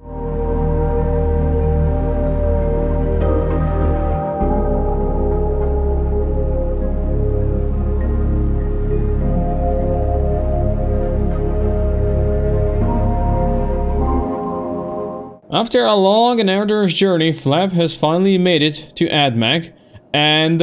[SPEAKER 2] After a long and arduous journey, Flap has finally made it to Admech, and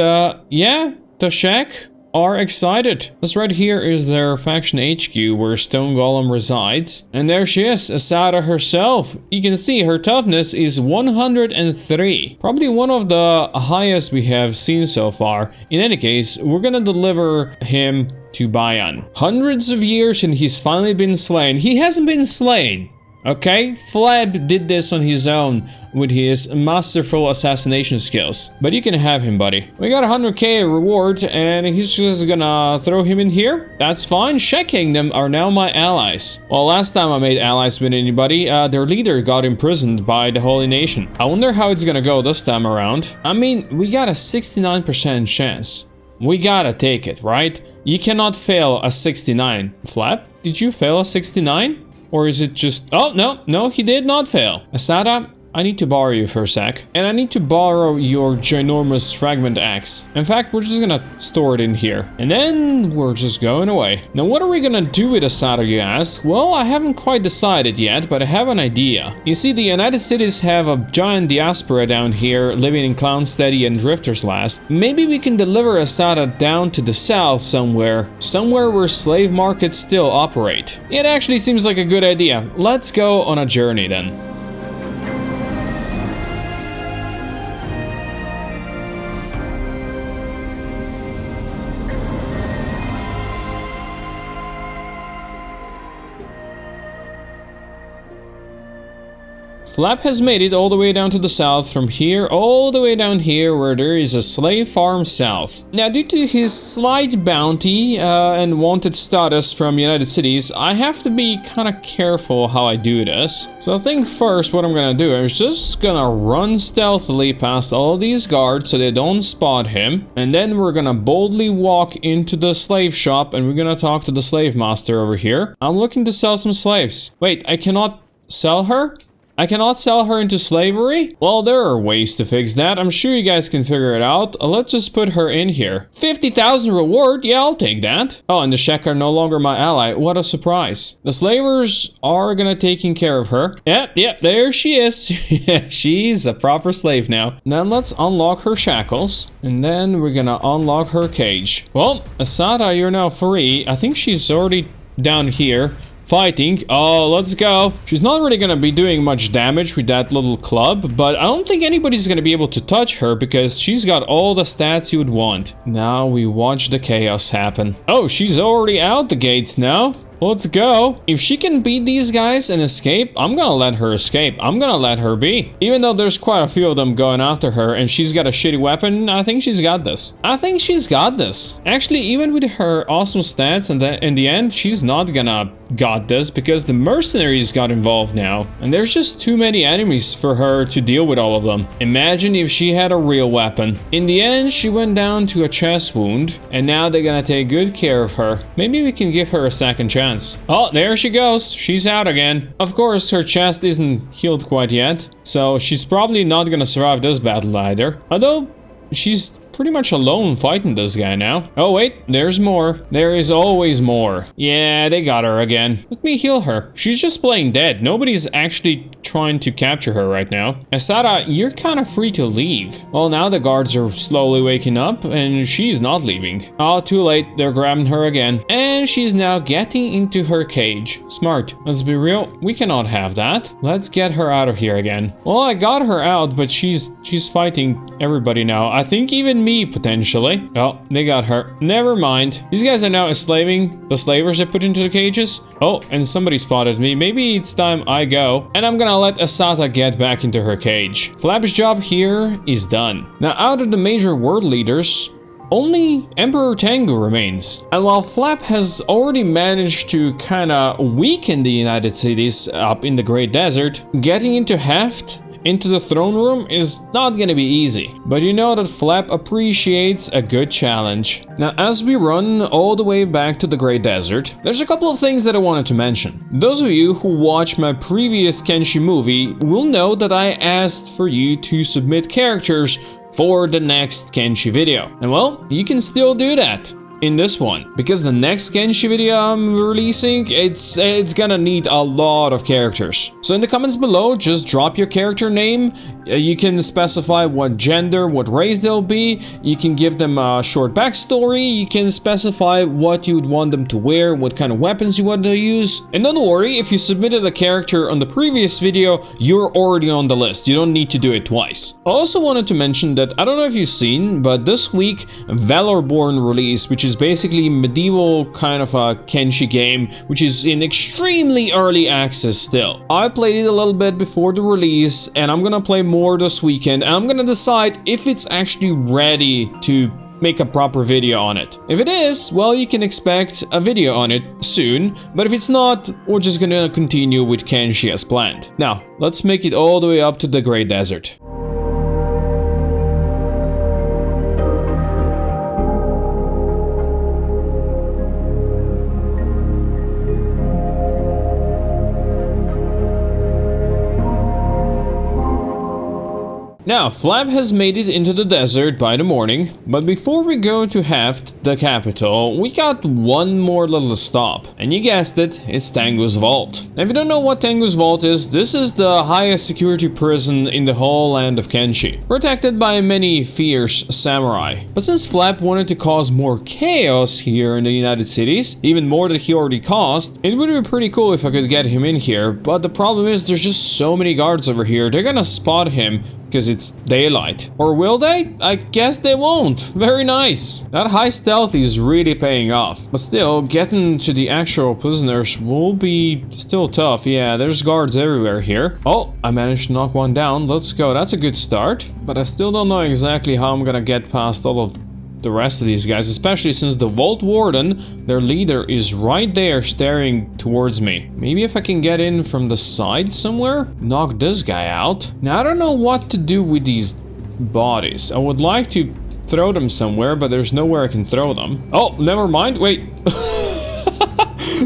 [SPEAKER 2] yeah, the Shack are excited. This right here is their faction HQ where Stone Golem resides, and there she is, Asata herself. You can see her toughness is 103, probably one of the highest we have seen so far. In any case, we're gonna deliver him to Bayan. Hundreds of years and he's finally been slain. He hasn't been slain. Okay, Flap did this on his own with his masterful assassination skills. But you can have him, buddy. We got 100k reward and he's just gonna throw him in here. That's fine. Shack Kingdom are now my allies. Well, last time I made allies with anybody, their leader got imprisoned by the Holy Nation. I wonder how it's gonna go this time around. I mean, we got a 69% chance. We gotta take it, right? You cannot fail a 69. Flap, did you fail a 69? Or is it just... Oh, no, he did not fail. Asata, I need to borrow you for a sec. And I need to borrow your ginormous fragment axe. In fact, we're just gonna store it in here. And then we're just going away. Now, what are we gonna do with Asata, you ask? Well, I haven't quite decided yet, but I have an idea. You see, the United Cities have a giant diaspora down here, living in Clownsteady and Drifter's Last. Maybe we can deliver Asata down to the south somewhere. Somewhere where slave markets still operate. It actually seems like a good idea. Let's go on a journey then. Flap has made it all the way down to the south, from here all the way down here where there is a slave farm south. Now, due to his slight bounty and wanted status from United Cities, I have to be kind of careful how I do this. So I think first what I'm gonna do is just gonna run stealthily past all these guards so they don't spot him. And then we're gonna boldly walk into the slave shop and we're gonna talk to the slave master over here. I'm looking to sell some slaves. Wait, I cannot sell her? I cannot sell her into slavery? Well, there are ways to fix that. I'm sure you guys can figure it out. Let's just put her in here. 50,000 reward? Yeah, I'll take that. Oh, and the Shek are no longer my ally. What a surprise. The slavers are gonna taking care of her. Yep, there she is. She's a proper slave now. Then let's unlock her shackles. And then we're gonna unlock her cage. Well, Asada, you're now free. I think she's already down here fighting. Oh, let's go. She's not really gonna be doing much damage with that little club, but I don't think anybody's gonna be able to touch her because she's got all the stats you would want. Now we watch the chaos happen. Oh, she's already out the gates now. Let's go. If she can beat these guys and escape, I'm gonna let her escape. I'm gonna let her be. Even though there's quite a few of them going after her and she's got a shitty weapon, I think she's got this. I think she's got this. Actually, even with her awesome stats, and in the end, she's not gonna got this because the mercenaries got involved now. And there's just too many enemies for her to deal with all of them. Imagine if she had a real weapon. In the end, she went down to a chest wound and now they're gonna take good care of her. Maybe we can give her a second chance. Oh, there she goes. She's out again. Of course, her chest isn't healed quite yet, so she's probably not gonna survive this battle either. Although, she's pretty much alone fighting this guy now. Oh wait, there's more. There is always more. Yeah, they got her again. Let me heal her. She's just playing dead. Nobody's actually trying to capture her right now. Asada, you're kind of free to leave. Well, now the guards are slowly waking up and she's not leaving. Oh, too late. They're grabbing her again. And she's now getting into her cage. Smart. Let's be real. We cannot have that. Let's get her out of here again. Well, I got her out, but she's fighting everybody now. I think even me, potentially. Oh, they got her. Never mind. These guys are now enslaving the slavers I put into the cages. Oh, and somebody spotted me. Maybe it's time I go. And I'm gonna let Asata get back into her cage. Flap's job here is done. Now, out of the major world leaders, only Emperor Tengu remains. And while Flap has already managed to kinda weaken the United Cities up in the Great Desert, getting into Heft into the throne room is not gonna be easy. But you know that Flap appreciates a good challenge. Now, as we run all the way back to the Great Desert, there's a couple of things that I wanted to mention. Those of you who watched my previous Kenshi movie will know that I asked for you to submit characters for the next Kenshi video. And well, you can still do that in this one, because the next Kenshi video I'm releasing, it's gonna need a lot of characters. So in the comments below, just drop your character name. You can specify what gender, what race they'll be. You can give them a short backstory. You can specify what you would want them to wear, what kind of weapons you want to use. And don't worry, if you submitted a character on the previous video, you're already on the list. You don't need to do it twice. I also wanted to mention that, I don't know if you've seen, but this week Valorborn released, which is basically medieval kind of a Kenshi game, which is in extremely early access still. I played it a little bit before the release, and I'm gonna play more this weekend, and I'm gonna decide if it's actually ready to make a proper video on it. If it is, well, you can expect a video on it soon, but if it's not, we're just gonna continue with Kenshi as planned. Now, let's make it all the way up to the Great Desert. Now, Flap has made it into the desert by the morning, but before we go to Heft, the capital, we got one more little stop. And you guessed it, it's Tengu's Vault. Now, if you don't know what Tengu's Vault is, this is the highest security prison in the whole land of Kenshi, protected by many fierce samurai. But since Flap wanted to cause more chaos here in the United Cities, even more than he already caused, it would be pretty cool if I could get him in here, but the problem is there's just so many guards over here, they're gonna spot him because it's daylight. Or will they? I guess they won't. Very nice. That high stealth is really paying off. But still, getting to the actual prisoners will be still tough. Yeah, there's guards everywhere here. Oh, I managed to knock one down. Let's go. That's a good start. But I still don't know exactly how I'm gonna get past all of the rest of these guys, especially since the Vault Warden, their leader, is right there staring towards me. Maybe if I can get in from the side somewhere, knock this guy out. Now, I don't know what to do with these bodies. I would like to throw them somewhere, but there's nowhere I can throw them. Oh, never mind. Wait.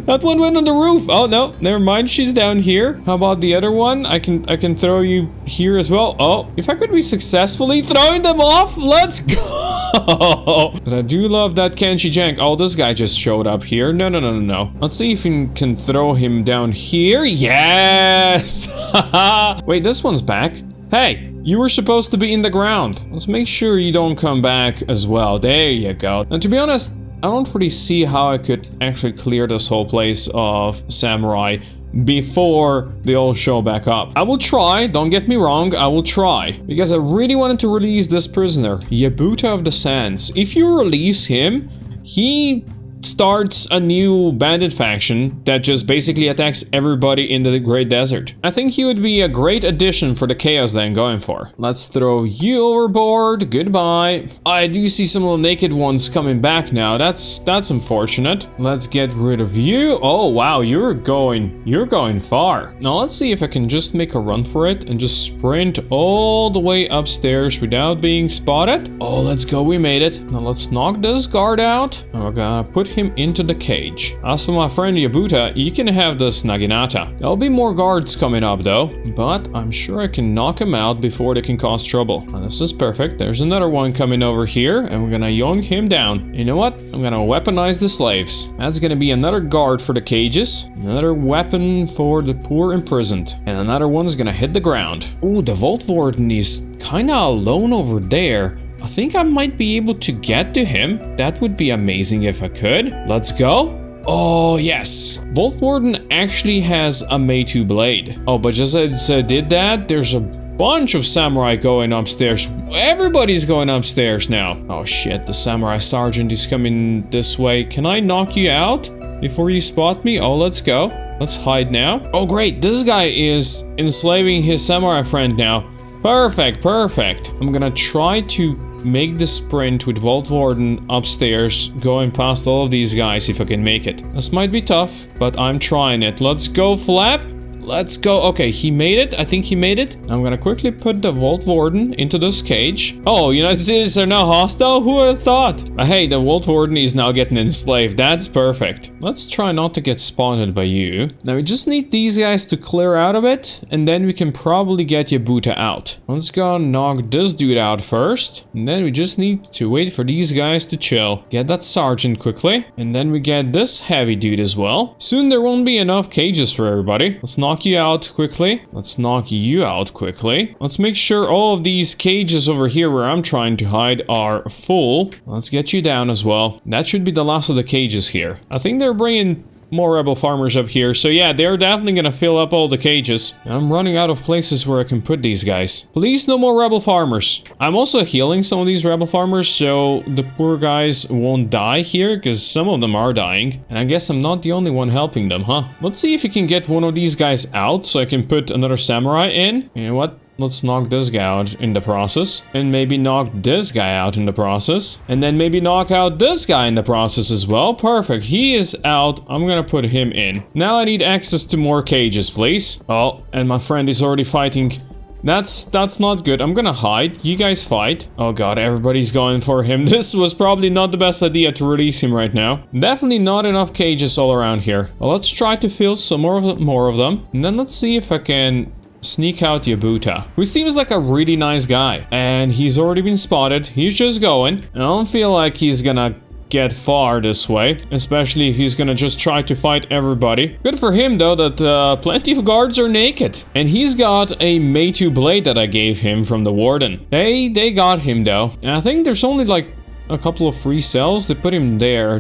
[SPEAKER 2] That one went on the roof. Oh no, never mind. She's down here. How about the other one? I can throw you here as well. Oh, if I could be successfully throwing them off, let's go. But I do love that Kenshi jank. Oh, this guy just showed up here. No. Let's see if we can throw him down here. Yes. Wait, this one's back. Hey, you were supposed to be in the ground. Let's make sure you don't come back as well. There you go. And to be honest, I don't really see how I could actually clear this whole place of samurai before they all show back up. I will try, don't get me wrong, I will try. Because I really wanted to release this prisoner, Yabuta of the Sands. If you release him, he starts a new bandit faction that just basically attacks everybody in the Great Desert. I think he would be a great addition for the chaos that I'm going for. Let's throw you overboard. Goodbye. I do see some of the naked ones coming back now. That's unfortunate. Let's get rid of you. Oh wow, you're going far. Now let's see if I can just make a run for it and just sprint all the way upstairs without being spotted. Oh, let's go, we made it. Now let's knock this guard out. And we're gonna put him into the cage. As for my friend Yabuta, you can have this Naginata. There'll be more guards coming up though, but I'm sure I can knock him out before they can cause trouble. And this is perfect. There's another one coming over here and we're gonna yoink him down. You know what? I'm gonna weaponize the slaves. That's gonna be another guard for the cages, another weapon for the poor imprisoned, and another one's gonna hit the ground. Ooh, the Vault Warden is kinda alone over there. I think I might be able to get to him. That would be amazing if I could. Let's go. Oh, yes. Vault Warden actually has a Meitu blade. Oh, but just as I did that, there's a bunch of samurai going upstairs. Everybody's going upstairs now. Oh, shit. The samurai sergeant is coming this way. Can I knock you out before you spot me? Oh, let's go. Let's hide now. Oh, great. This guy is enslaving his samurai friend now. Perfect. I'm gonna try to make the sprint with Vault Warden upstairs, going past all of these guys if I can make it. This might be tough, but I'm trying it. Let's go, Flap. Let's go. Okay, he made it. I think he made it. I'm gonna quickly put the Vault Warden into this cage. Oh, United States are now hostile? Who would have thought? Hey, the Vault Warden is now getting enslaved. That's perfect. Let's try not to get spotted by you. Now we just need these guys to clear out a bit, and then we can probably get Yabuta out. Let's go knock this dude out first, and then we just need to wait for these guys to chill. Get that sergeant quickly, and then we get this heavy dude as well. Soon there won't be enough cages for everybody. Let's knock you out quickly. Let's knock you out quickly. Let's make sure all of these cages over here where I'm trying to hide are full. Let's get you down as well. That should be the last of the cages here. I think they're bringing more rebel farmers up here. So yeah, they're definitely gonna fill up all the cages. I'm running out of places where I can put these guys. Please, no more rebel farmers. I'm also healing some of these rebel farmers so the poor guys won't die here, because some of them are dying. And I guess I'm not the only one helping them, huh? Let's see if we can get one of these guys out so I can put another samurai in. You know what? Let's knock this guy out in the process. And maybe knock this guy out in the process. And then maybe knock out this guy in the process as well. Perfect. He is out. I'm gonna put him in. Now I need access to more cages, please. Oh, and my friend is already fighting. That's not good. I'm gonna hide. You guys fight. Oh god, everybody's going for him. This was probably not the best idea to release him right now. Definitely not enough cages all around here. Well, let's try to fill some more of them. And then let's see if I can sneak out Yabuta, who seems like a really nice guy. And he's already been spotted. He's just going. And I don't feel like he's gonna get far this way, especially if he's gonna just try to fight everybody. Good for him though that plenty of guards are naked. And he's got a Meitu blade that I gave him from the Warden. They got him though. And I think there's only like a couple of free cells. They put him there.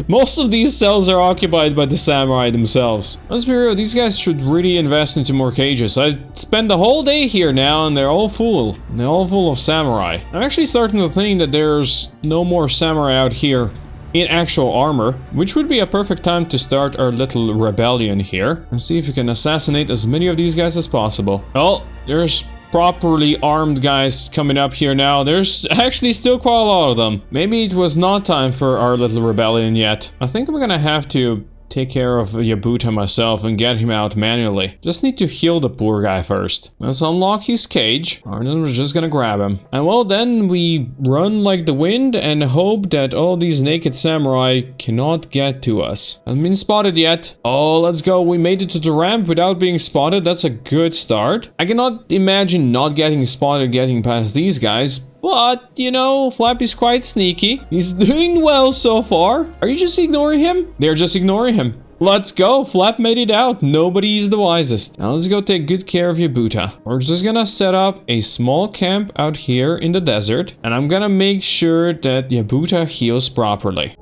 [SPEAKER 2] Most of these cells are occupied by the samurai themselves. Let's be real, these guys should really invest into more cages. I spend the whole day here now and they're all full. They're all full of samurai. I'm actually starting to think that there's no more samurai out here in actual armor, which would be a perfect time to start our little rebellion here and see if we can assassinate as many of these guys as possible. Oh, there's properly armed guys coming up here now. There's actually still quite a lot of them. Maybe it was not time for our little rebellion yet. I think we're gonna have to take care of Yabuta myself and get him out manually. Just need to heal the poor guy first. Let's unlock his cage, and then we're just gonna grab him. And well, then we run like the wind and hope that all these naked samurai cannot get to us. Haven't been spotted yet. Oh, let's go. We made it to the ramp without being spotted. That's a good start. I cannot imagine not getting spotted getting past these guys. But, you know, Flappy's quite sneaky. He's doing well so far. Are you just ignoring him? They're just ignoring him. Let's go. Flap made it out. Nobody is the wisest. Now let's go take good care of Yabuta. We're just gonna set up a small camp out here in the desert. And I'm gonna make sure that Yabuta heals properly.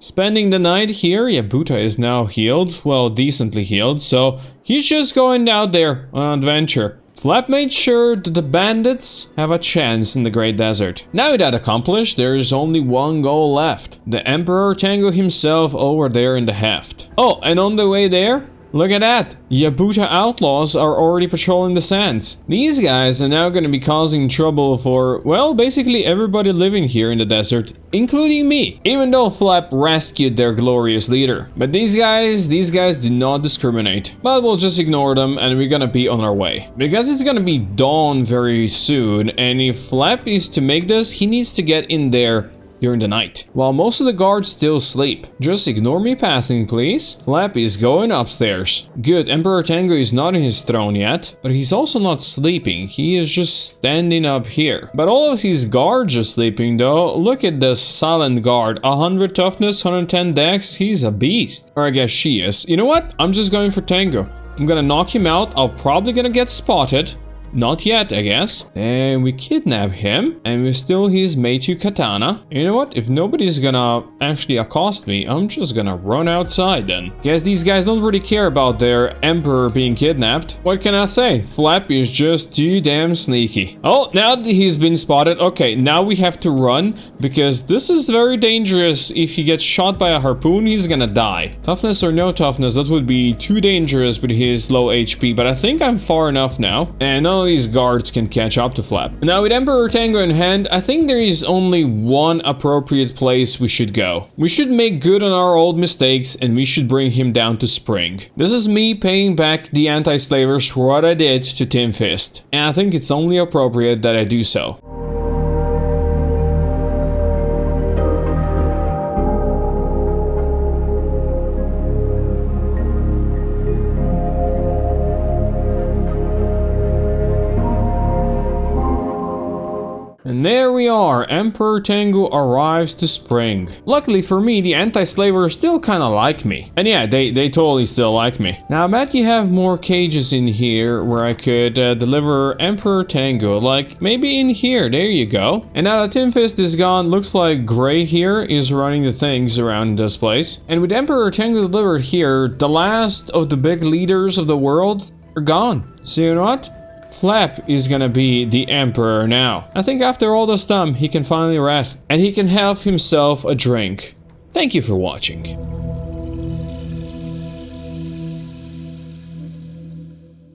[SPEAKER 2] Spending the night here, Yabuta is now healed, well, decently healed, so he's just going out there on an adventure. Flap made sure that the bandits have a chance in the Great Desert. Now with that accomplished, there is only one goal left. The Emperor Tango himself over there in the heft. Oh, and on the way there, look at that! Yabuta outlaws are already patrolling the sands. These guys are now gonna be causing trouble for, well, basically everybody living here in the desert, including me. Even though Flap rescued their glorious leader. But these guys do not discriminate. But we'll just ignore them and we're gonna be on our way. Because it's gonna be dawn very soon, and if Flap is to make this, he needs to get in there during the night, while most of the guards still sleep. Just ignore me passing, please. Flap is going upstairs. Good, Emperor Tango is not in his throne yet, but he's also not sleeping. He is just standing up here. But all of his guards are sleeping though. Look at this silent guard. 100 toughness, 110 dex. He's a beast. Or I guess she is. You know what? I'm just going for Tango. I'm gonna knock him out. I'm probably gonna get spotted. Not yet, I guess. And we kidnap him, and we steal his Meitu katana. You know what? If nobody's gonna actually accost me, I'm just gonna run outside then. Guess these guys don't really care about their emperor being kidnapped. What can I say? Flappy is just too damn sneaky. Oh, now that he's been spotted. Okay, now we have to run, because this is very dangerous. If he gets shot by a harpoon, he's gonna die. Toughness or no toughness, that would be too dangerous with his low HP, but I think I'm far enough now. And none of these guards can catch up to Flap. Now with Emperor Tango in hand, I think there is only one appropriate place we should go. We should make good on our old mistakes and we should bring him down to Spring. This is me paying back the anti-slavers for what I did to Tim Fist. And I think it's only appropriate that I do so. And there we are, Emperor Tengu arrives to Spring. Luckily for me, the anti-slavers still kinda like me. And yeah, they totally still like me. Now I bet you have more cages in here where I could deliver Emperor Tengu, like maybe in here, there you go. And now that Tim Fist is gone, looks like Gray here is running the things around this place. And with Emperor Tengu delivered here, the last of the big leaders of the world are gone. So you know what? Flap is gonna be the emperor now. I think after all this time, he can finally rest. And he can have himself a drink. Thank you for watching.